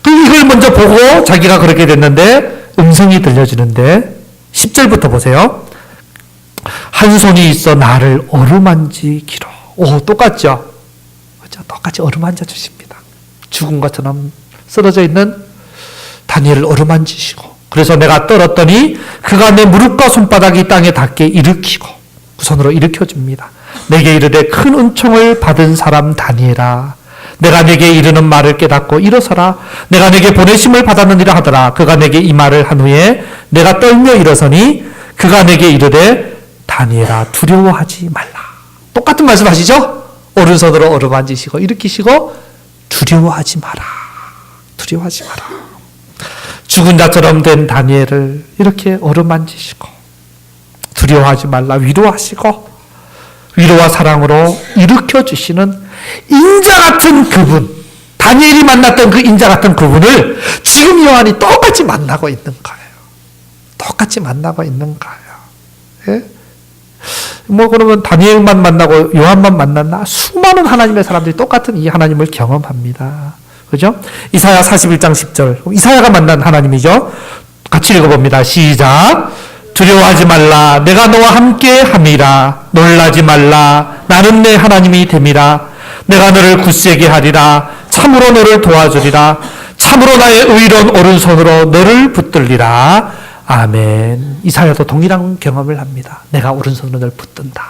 S1: 이걸 먼저 보고 자기가 그렇게 됐는데 음성이 들려주는데 10절부터 보세요. 한 손이 있어 나를 어루만지기로. 똑같죠? 그렇죠? 똑같이 어루만져 주십니다. 죽은 것처럼 쓰러져 있는 다니엘을 어루만지시고 그래서 내가 떨었더니 그가 내 무릎과 손바닥이 땅에 닿게 일으키고 그 손으로 일으켜줍니다. 내게 이르되 큰 은총을 받은 사람 다니엘아 내가 내게 이르는 말을 깨닫고 일어서라. 내가 내게 보내심을 받았느니라 하더라. 그가 내게 이 말을 한 후에 내가 떨며 일어서니 그가 내게 이르되 다니엘아 두려워하지 말라. 똑같은 말씀 하시죠? 오른손으로 어루만지시고 일으키시고 두려워하지 마라. 두려워하지 마라. 죽은 자처럼 된 다니엘을 이렇게 어루만지시고 두려워하지 말라 위로하시고 위로와 사랑으로 일으켜주시는 인자 같은 그분, 다니엘이 만났던 그 인자 같은 그분을 지금 요한이 똑같이 만나고 있는 거예요. 똑같이 만나고 있는 거예요. 예? 뭐 그러면 다니엘만 만나고 요한만 만났나? 수많은 하나님의 사람들이 똑같은 이 하나님을 경험합니다. 그죠? 이사야 41장 10절. 이사야가 만난 하나님이죠. 같이 읽어봅니다. 시작. 두려워하지 말라. 내가 너와 함께 함이라. 놀라지 말라. 나는 내 하나님이 됨이라. 내가 너를 굳세게 하리라. 참으로 너를 도와주리라. 참으로 나의 의로운 오른손으로 너를 붙들리라. 아멘. 이사야도 동일한 경험을 합니다. 내가 오른손으로 널 붙든다.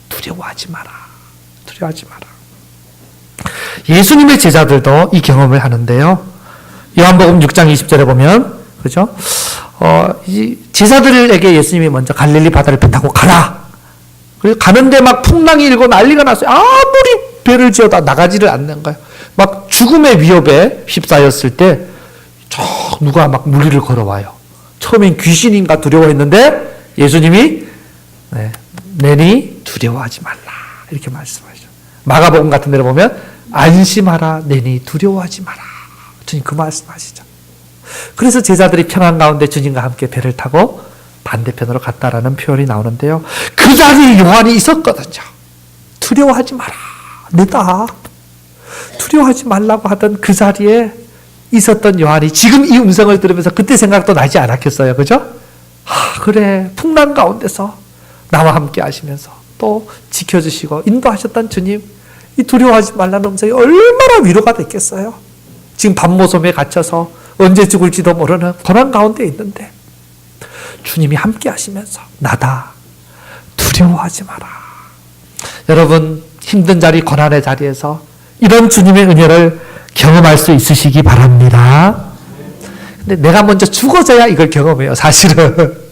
S1: 두려워하지 마라. 두려워하지 마라. 예수님의 제자들도 이 경험을 하는데요. 요한복음 6장 20절에 보면, 그죠? 이 제자들에게 예수님이 먼저 갈릴리 바다를 배 타고 가라. 그래서 가는데 막 풍랑이 일고 난리가 났어요. 아무리 배를 지어다 나가지를 않는 거예요. 막 죽음의 위협에 휩싸였을 때, 누가 막 무리를 걸어와요. 처음엔 귀신인가 두려워했는데, 예수님이, 내니 두려워하지 말라. 이렇게 말씀하죠. 마가복음 같은 데를 보면, 안심하라, 내니 두려워하지 마라. 주님 그 말씀하시죠. 그래서 제자들이 평안 가운데 주님과 함께 배를 타고 반대편으로 갔다라는 표현이 나오는데요. 그 자리에 요한이 있었거든요. 두려워하지 마라. 내다. 두려워하지 말라고 하던 그 자리에 있었던 요한이 지금 이 음성을 들으면서 그때 생각도 나지 않았겠어요. 그죠? 그래. 풍랑 가운데서 나와 함께 하시면서 또 지켜주시고 인도하셨던 주님, 이 두려워하지 말라는 음성이 얼마나 위로가 됐겠어요. 지금 밤모섬에 갇혀서 언제 죽을지도 모르는 고난 가운데 있는데 주님이 함께 하시면서 나다. 두려워하지 마라. 여러분 힘든 자리, 고난의 자리에서 이런 주님의 은혜를 경험할 수 있으시기 바랍니다. 근데 내가 먼저 죽어져야 이걸 경험해요. 사실은.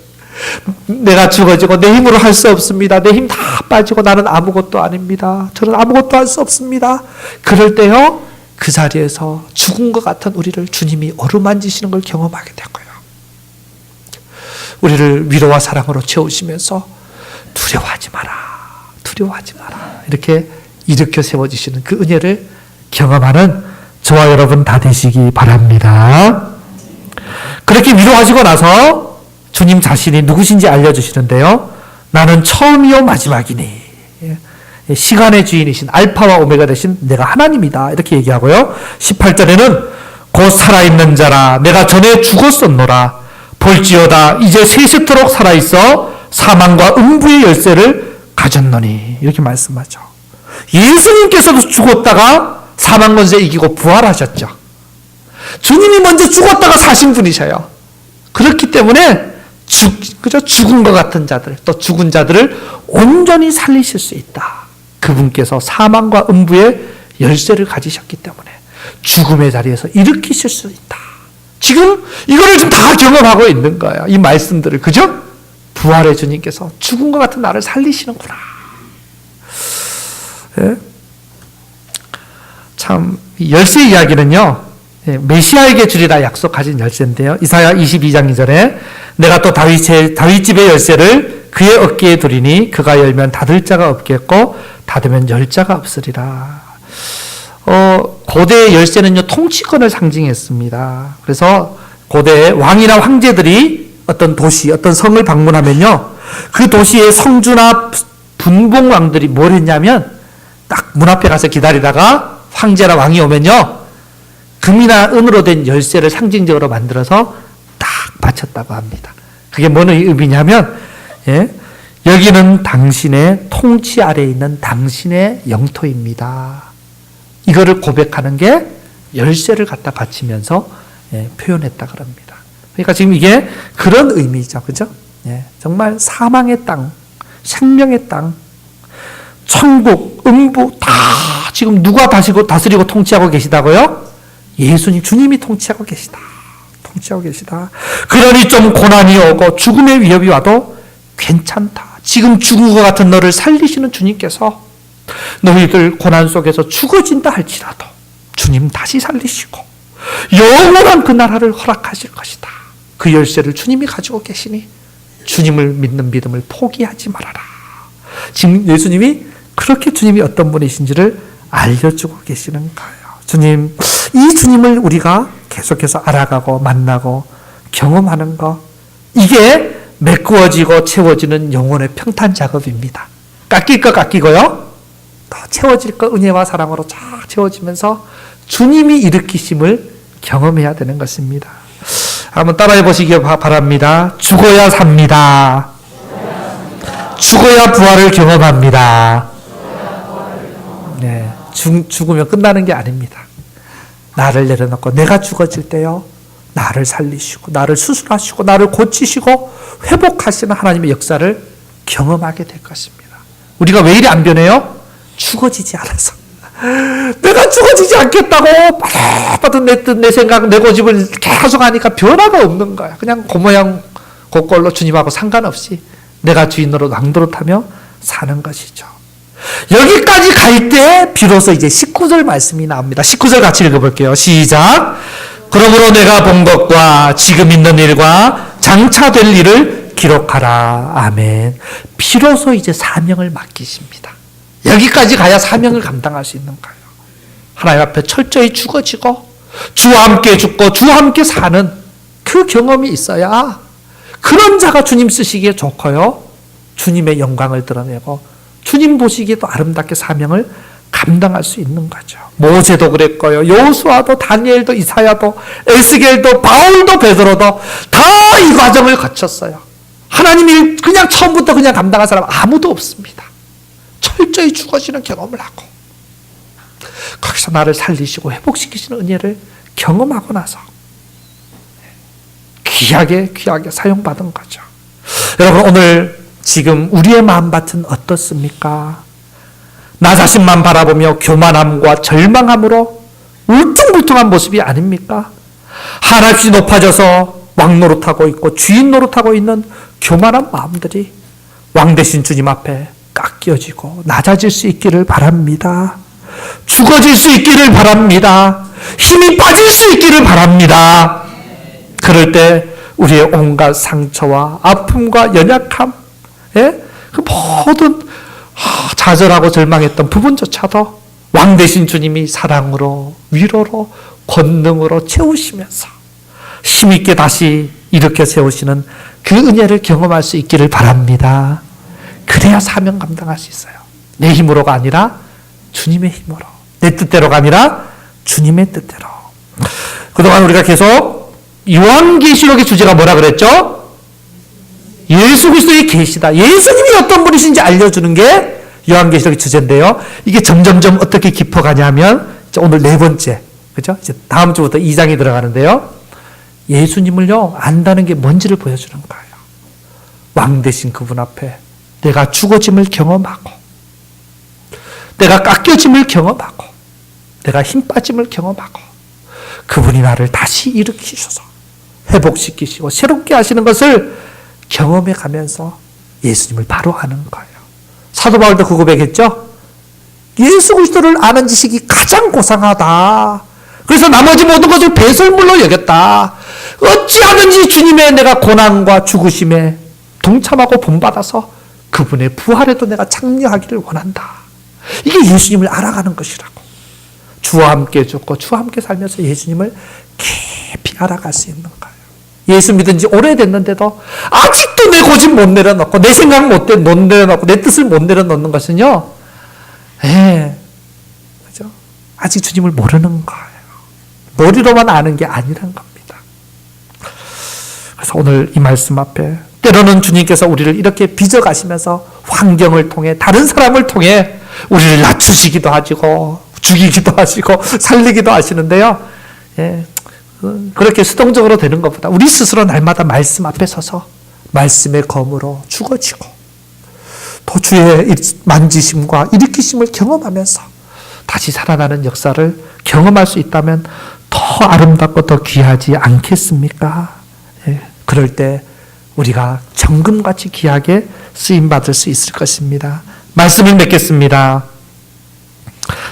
S1: 내가 죽어지고 내 힘으로 할 수 없습니다. 내 힘 다 빠지고 나는 아무것도 아닙니다. 저는 아무것도 할 수 없습니다. 그럴 때요, 그 자리에서 죽은 것 같은 우리를 주님이 어루만지시는 걸 경험하게 되고요. 우리를 위로와 사랑으로 채우시면서 두려워하지 마라. 두려워하지 마라. 이렇게 일으켜 세워주시는 그 은혜를 경험하는 저와 여러분 다 되시기 바랍니다. 그렇게 위로하시고 나서 주님 자신이 누구신지 알려주시는데요. 나는 처음이요 마지막이니. 시간의 주인이신 알파와 오메가 되신 내가 하나님이다. 이렇게 얘기하고요. 18절에는 곧 살아있는 자라 내가 전에 죽었었노라. 볼지어다 이제 세세토록 살아있어 사망과 음부의 열쇠를 가졌노니. 이렇게 말씀하죠. 예수님께서도 죽었다가 사망 권세 이기고 부활하셨죠. 주님이 먼저 죽었다가 사신 분이셔요. 그렇기 때문에 죽은 것 같은 자들, 또 죽은 자들을 온전히 살리실 수 있다. 그분께서 사망과 음부의 열쇠를 가지셨기 때문에 죽음의 자리에서 일으키실 수 있다. 지금 이거를 지금 다 경험하고 있는 거예요. 이 말씀들을. 그죠? 부활의 주님께서 죽은 것 같은 나를 살리시는구나. 예? 참, 열쇠 이야기는요, 메시아에게 주리라 약속하신 열쇠인데요. 이사야 22장 2절에 내가 또 다윗집의 열쇠를 그의 어깨에 두리니 그가 열면 닫을 자가 없겠고 닫으면 열 자가 없으리라. 고대의 열쇠는요, 통치권을 상징했습니다. 그래서 고대의 왕이나 황제들이 어떤 도시, 어떤 성을 방문하면요, 그 도시의 성주나 분봉왕들이 뭘 했냐면 딱 문 앞에 가서 기다리다가 황제나 왕이 오면요, 금이나 은으로 된 열쇠를 상징적으로 만들어서 딱 바쳤다고 합니다. 그게 뭔 의미냐면, 여기는 당신의 통치 아래에 있는 당신의 영토입니다. 이거를 고백하는 게 열쇠를 갖다 바치면서 표현했다 그럽니다. 그러니까 지금 이게 그런 의미죠. 그죠? 정말 사망의 땅, 생명의 땅, 천국, 음부 다 지금 누가 다스리고 통치하고 계시다고요? 예수님, 주님이 통치하고 계시다. 통치하고 계시다. 그러니 좀 고난이 오고 죽음의 위협이 와도 괜찮다. 지금 죽은 것 같은 너를 살리시는 주님께서 너희들 고난 속에서 죽어진다 할지라도 주님 다시 살리시고 영원한 그 나라를 허락하실 것이다. 그 열쇠를 주님이 가지고 계시니 주님을 믿는 믿음을 포기하지 말아라. 지금 예수님이 그렇게 주님이 어떤 분이신지를 알려주고 계시는 거예요. 주님, 이 주님을 우리가 계속해서 알아가고 만나고 경험하는 것, 이게 메꾸어지고 채워지는 영혼의 평탄 작업입니다. 깎일 거 깎이고요. 또 채워질 거 은혜와 사랑으로 쫙 채워지면서 주님이 일으키심을 경험해야 되는 것입니다. 한번 따라해 보시기 바랍니다. 죽어야 삽니다. 죽어야 부활을 경험합니다. 네, 죽으면 끝나는 게 아닙니다. 나를 내려놓고 내가 죽어질 때요, 나를 살리시고 나를 수술하시고 나를 고치시고 회복하시는 하나님의 역사를 경험하게 될 것입니다. 우리가 왜 이리 안 변해요? 죽어지지 않아서. 내가 죽어지지 않겠다고 빠듯빠듯 내 뜻, 내 생각, 내 고집을 계속 하니까 변화가 없는 거야. 그냥 그 모양 그 꼴로 주님하고 상관없이 내가 주인으로 왕노릇하며 사는 것이죠. 여기까지 갈 때 비로소 이제 19절 말씀이 나옵니다. 19절 같이 읽어볼게요. 시작. 그러므로 내가 본 것과 지금 있는 일과 장차 될 일을 기록하라. 아멘. 비로소 이제 사명을 맡기십니다. 여기까지 가야 사명을 감당할 수 있는 거예요. 하나님 앞에 철저히 죽어지고 주와 함께 죽고 주와 함께 사는 그 경험이 있어야 그런 자가 주님 쓰시기에 좋고요. 주님의 영광을 드러내고 주님 보시기에도 아름답게 사명을 감당할 수 있는 거죠. 모세도 그랬고요. 여호수아도 다니엘도 이사야도 에스겔도 바울도 베드로도 다 이 과정을 거쳤어요. 하나님이 그냥 처음부터 그냥 감당한 사람 아무도 없습니다. 철저히 죽어지는 경험을 하고 거기서 나를 살리시고 회복시키시는 은혜를 경험하고 나서 귀하게 사용받은 거죠. 여러분, 오늘 지금 우리의 마음밭은 어떻습니까? 나 자신만 바라보며 교만함과 절망함으로 울퉁불퉁한 모습이 아닙니까? 한없이 높아져서 왕 노릇하고 있고 주인 노릇하고 있는 교만한 마음들이 왕 되신 주님 앞에 깎여지고 낮아질 수 있기를 바랍니다. 죽어질 수 있기를 바랍니다. 힘이 빠질 수 있기를 바랍니다. 그럴 때 우리의 온갖 상처와 아픔과 연약함, 그 모든 좌절하고 절망했던 부분조차도 왕 되신 주님이 사랑으로, 위로로, 권능으로 채우시면서 힘있게 다시 일으켜 세우시는 그 은혜를 경험할 수 있기를 바랍니다. 그래야 사명 감당할 수 있어요. 내 힘으로가 아니라 주님의 힘으로. 내 뜻대로가 아니라 주님의 뜻대로. 그동안 우리가 계속 요한계시록의 주제가 뭐라 그랬죠? 예수 그리스도의 계시다. 예수님이 어떤 분이신지 알려주는 게 요한계시록의 주제인데요. 이게 점점점 어떻게 깊어가냐면 오늘 네 번째, 그죠? 이제 다음 주부터 2장이 들어가는데요. 예수님을요 안다는 게 뭔지를 보여주는 거예요. 왕 되신 그분 앞에 내가 죽어짐을 경험하고, 내가 깎여짐을 경험하고, 내가 힘 빠짐을 경험하고, 그분이 나를 다시 일으키셔서 회복시키시고 새롭게 하시는 것을 경험해 가면서 예수님을 바로 아는 거예요. 사도 바울도 그 고백했죠. 예수 그리스도를 아는 지식이 가장 고상하다. 그래서 나머지 모든 것을 배설물로 여겼다. 어찌하든지 주님의 내가 고난과 죽으심에 동참하고 본받아서 그분의 부활에도 내가 참여하기를 원한다. 이게 예수님을 알아가는 것이라고. 주와 함께 죽고 주와 함께 살면서 예수님을 깊이 알아갈 수 있는 거예요. 예수 믿은 지 오래됐는데도 아직도 내 고집 못 내려놓고 내 생각 못 내려놓고 내 뜻을 못 내려놓는 것은요, 그죠? 아직 주님을 모르는 거예요. 머리로만 아는 게 아니란 겁니다. 그래서 오늘 이 말씀 앞에 때로는 주님께서 우리를 이렇게 빚어가시면서 환경을 통해 다른 사람을 통해 우리를 낮추시기도 하시고 죽이기도 하시고 살리기도 하시는데요. 그렇게 수동적으로 되는 것보다 우리 스스로 날마다 말씀 앞에 서서 말씀의 검으로 죽어지고 또 주의 만지심과 일으키심을 경험하면서 다시 살아나는 역사를 경험할 수 있다면 더 아름답고 더 귀하지 않겠습니까? 그럴 때 우리가 정금같이 귀하게 쓰임받을 수 있을 것입니다. 말씀을 맺겠습니다.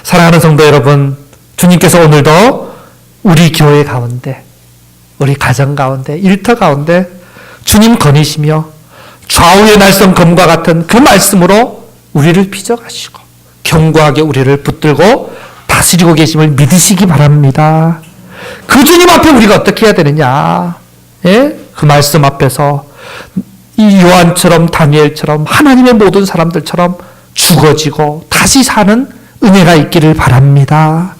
S1: 사랑하는 성도 여러분, 주님께서 오늘도 우리 교회 가운데, 우리 가정 가운데, 일터 가운데 주님 거니시며 좌우의 날선 검과 같은 그 말씀으로 우리를 빚어가시고 견고하게 우리를 붙들고 다스리고 계심을 믿으시기 바랍니다. 그 주님 앞에 우리가 어떻게 해야 되느냐? 그 말씀 앞에서 이 요한처럼 다니엘처럼 하나님의 모든 사람들처럼 죽어지고 다시 사는 은혜가 있기를 바랍니다.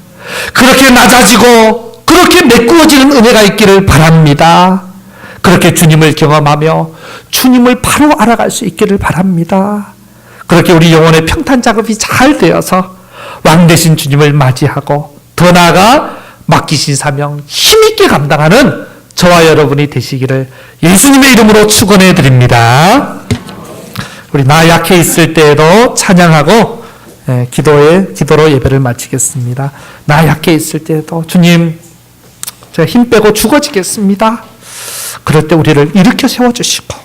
S1: 그렇게 낮아지고 그렇게 메꾸어지는 은혜가 있기를 바랍니다. 그렇게 주님을 경험하며 주님을 바로 알아갈 수 있기를 바랍니다. 그렇게 우리 영혼의 평탄 작업이 잘 되어서 왕 되신 주님을 맞이하고 더 나아가 맡기신 사명 힘있게 감당하는 저와 여러분이 되시기를 예수님의 이름으로 축원해 드립니다. 우리 나 약해 있을 때에도 찬양하고 기도로 예배를 마치겠습니다. 나 약해 있을 때에도 주님 제가 힘 빼고 죽어지겠습니다. 그럴 때 우리를 일으켜 세워주시고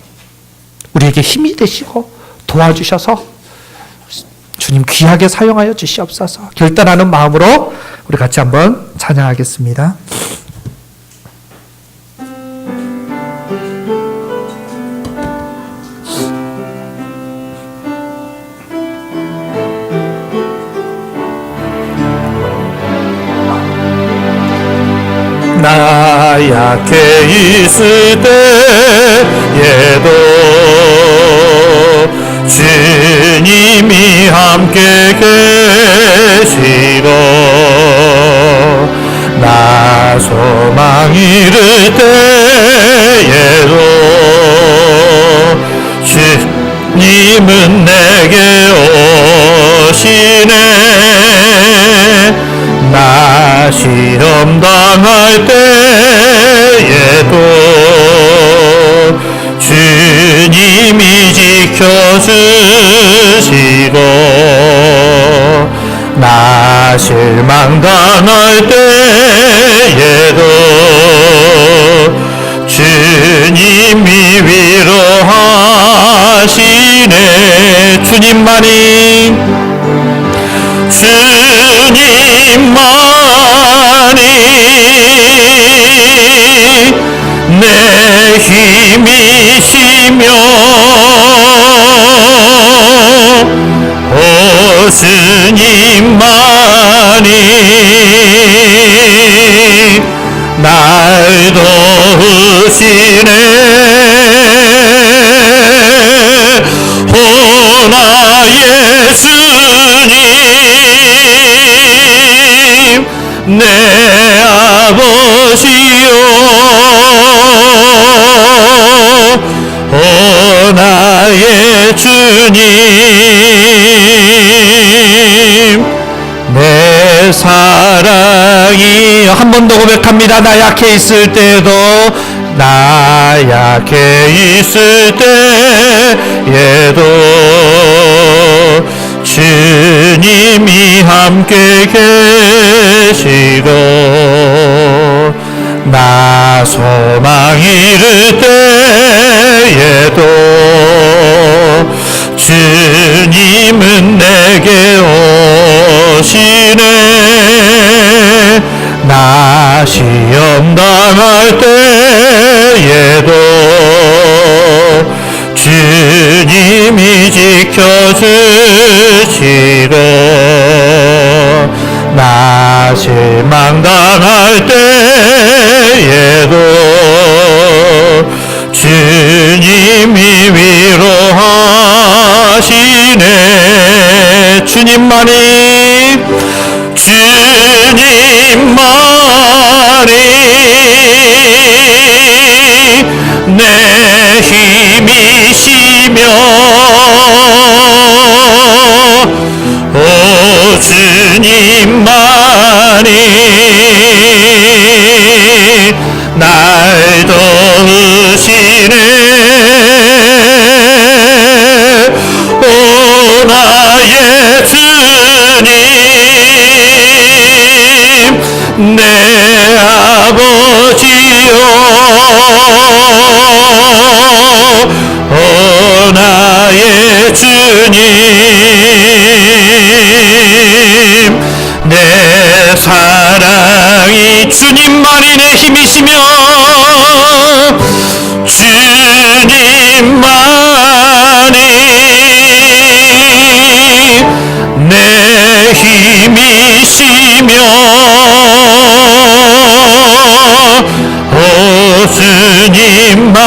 S1: 우리에게 힘이 되시고 도와주셔서 주님 귀하게 사용하여 주시옵소서. 결단하는 마음으로 우리 같이 한번 찬양하겠습니다.
S2: 나 약해 있을 때에도 주님이 함께 계시고 나 소망 잃을 때에도 주님은 내게 오시네. 나 시험 당할 때에도 주님이 지켜주시고 나 실망 당할 때에도 주님이 위로하시네. 주님만이 내 힘이시며 오 주님만이 날 도우시네. 오 나의 주님 내 아버지요 오 나의 주님 내 사랑이 한 번 더 고백합니다. 나 약해 있을 때도 나 약해 있을 때에도 주님이 함께 계시고 나 소망 잃을 때에도 주님은 내게 오시네. 나 시험 당할 때에도 주님이 지켜주시고 나 실망 당할 때에도 주님이 위로하시네. 주님만이 내 힘이시며 오 주님만이 날 도우시네. 오 나의 주님 내 아버지요 오 나의 주님 내 사랑이 주님만이 내 힘이시며 주님만이 내 힘이시며 오 주님만이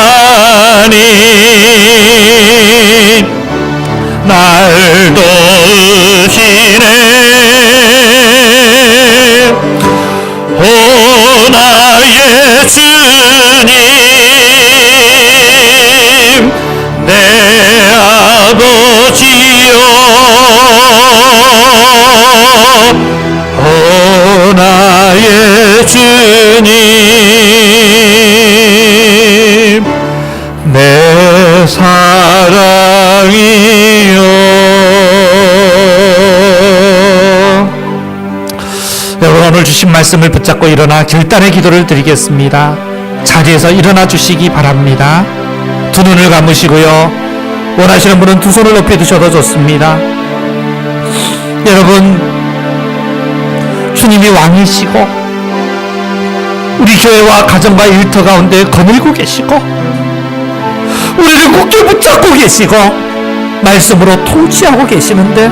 S1: 말씀을 붙잡고 일어나 결단의 기도를 드리겠습니다. 자리에서 일어나 주시기 바랍니다. 두 눈을 감으시고요. 원하시는 분은 두 손을 높이 드셔도 좋습니다. 여러분, 주님이 왕이시고 우리 교회와 가정과 일터 가운데 거닐고 계시고 우리를 굳게 붙잡고 계시고 말씀으로 통치하고 계시는데,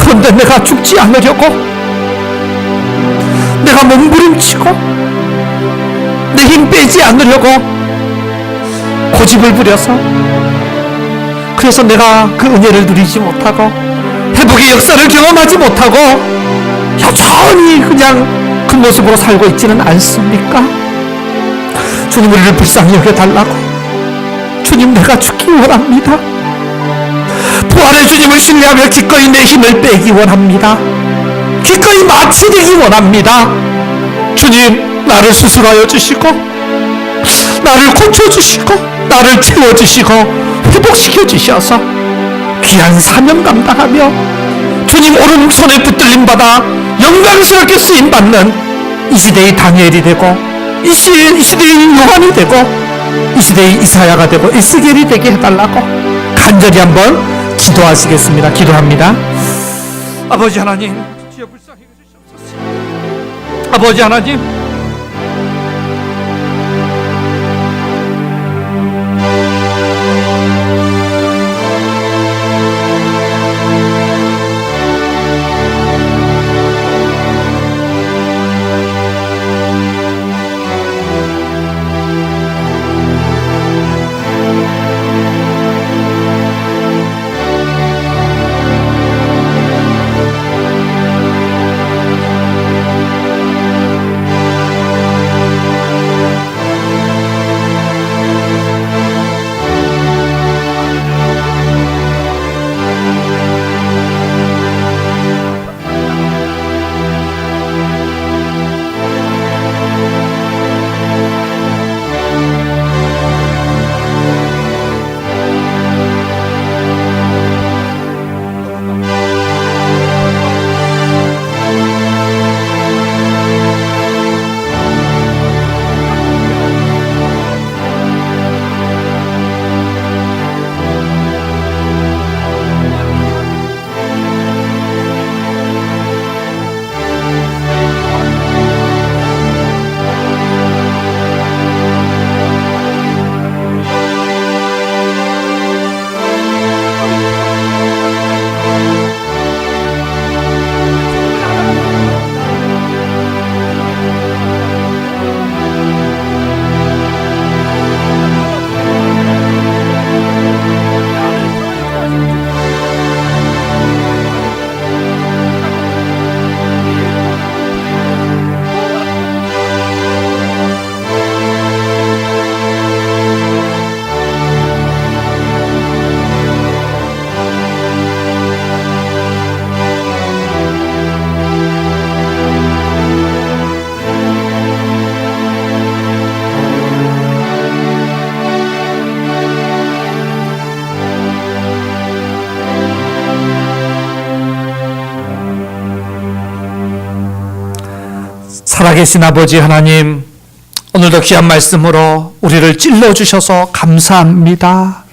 S1: 그런데 내가 죽지 않으려고, 내가 몸부림치고 내 힘 빼지 않으려고 고집을 부려서, 그래서 내가 그 은혜를 누리지 못하고 회복의 역사를 경험하지 못하고 여전히 그냥 그 모습으로 살고 있지는 않습니까? 주님, 우리를 불쌍히 여겨달라고. 주님, 내가 죽기 원합니다. 부활의 주님을 신뢰하며 기꺼이 내 힘을 빼기 원합니다. 기꺼이 마치되기 원합니다. 주님, 나를 수술하여 주시고 나를 고쳐주시고 나를 채워주시고 회복시켜 주셔서 귀한 사명 감당하며 주님 오른손에 붙들림 받아 영광스럽게 쓰임받는 이 시대의 다니엘이 되고 이 시대의 요한이 되고 이 시대의 이사야가 되고 에스겔이 되게 해달라고 간절히 한번 기도하시겠습니다. 기도합니다. 아버지 하나님, 주여 불쌍히 여기주시옵소서. 아버지 하나님, 살아계신 아버지 하나님, 오늘도 귀한 말씀으로 우리를 찔러주셔서 감사합니다.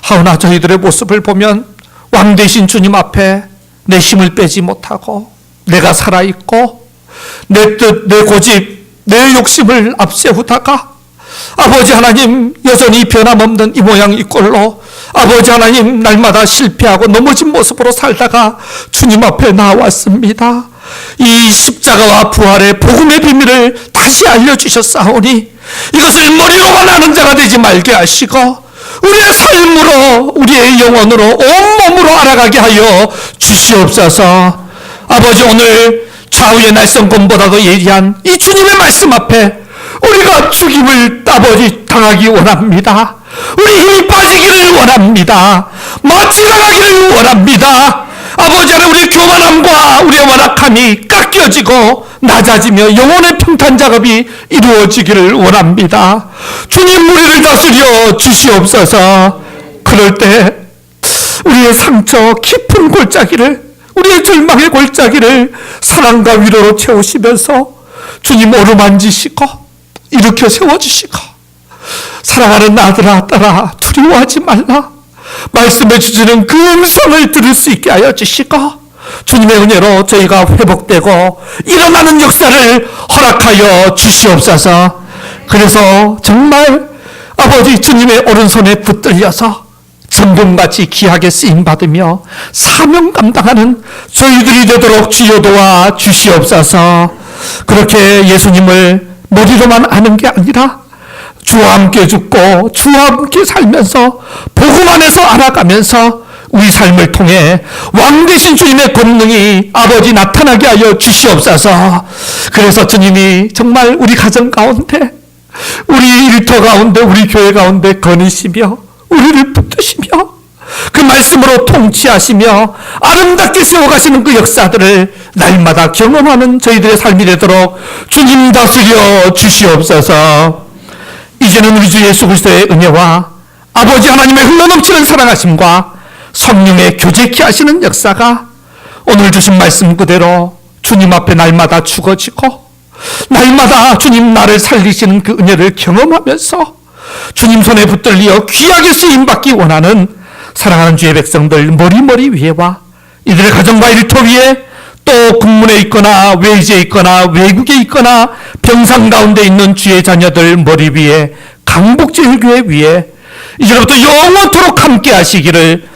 S1: 하오나 저희들의 모습을 보면 왕 되신 주님 앞에 내 힘을 빼지 못하고 내가 살아있고 내 뜻, 내 고집, 내 욕심을 앞세우다가 아버지 하나님 여전히 변함없는 이 모양 이 꼴로 아버지 하나님 날마다 실패하고 넘어진 모습으로 살다가 주님 앞에 나왔습니다. 이 십자가와 부활의 복음의 비밀을 다시 알려주셨사오니 이것을 머리로만 아는 자가 되지 말게 하시고 우리의 삶으로 우리의 영혼으로 온몸으로 알아가게 하여 주시옵소서. 아버지, 오늘 좌우의 날성검보다도 예리한 이 주님의 말씀 앞에 우리가 죽임을 따버리 당하기 원합니다. 우리 힘이 빠지기를 원합니다. 마치나가기를 원합니다. 아버지 하나님, 우리의 교만함과 우리의 완악함이 깎여지고 낮아지며 영혼의 평탄 작업이 이루어지기를 원합니다. 주님, 우리를 다스려 주시옵소서. 그럴 때 우리의 상처 깊은 골짜기를 우리의 절망의 골짜기를 사랑과 위로로 채우시면서 주님 오르만지시고 일으켜 세워주시고 사랑하는 아들아 딸아 두려워하지 말라 말씀해 주시는 그 음성을 들을 수 있게 하여 주시고 주님의 은혜로 저희가 회복되고 일어나는 역사를 허락하여 주시옵소서. 그래서 정말 아버지 주님의 오른손에 붙들려서 전금같이 귀하게 쓰임받으며 사명 감당하는 저희들이 되도록 주여 도와 주시옵소서. 그렇게 예수님을 머리로만 아는 게 아니라 주와 함께 죽고 주와 함께 살면서 복음 안에서 알아가면서 우리 삶을 통해 왕 되신 주님의 권능이 아버지 나타나게 하여 주시옵소서. 그래서 주님이 정말 우리 가정 가운데 우리 일터 가운데 우리 교회 가운데 거니시며 우리를 붙드시며 그 말씀으로 통치하시며 아름답게 세워가시는 그 역사들을 날마다 경험하는 저희들의 삶이 되도록 주님 다스려 주시옵소서. 이제는 우리 주 예수 그리스도의 은혜와 아버지 하나님의 흘러넘치는 사랑하심과 성령의 교제케 하시는 역사가 오늘 주신 말씀 그대로 주님 앞에 날마다 죽어지고 날마다 주님 나를 살리시는 그 은혜를 경험하면서 주님 손에 붙들려 귀하게 쓰임받기 원하는 사랑하는 주의 백성들 머리 위에와 이들의 가정과 일터 위에 또 국문에 있거나 외지에 있거나 외국에 있거나 병상 가운데 있는 주의 자녀들 머리 위에 강복제일교회 위에 이제부터 영원토록 함께 하시기를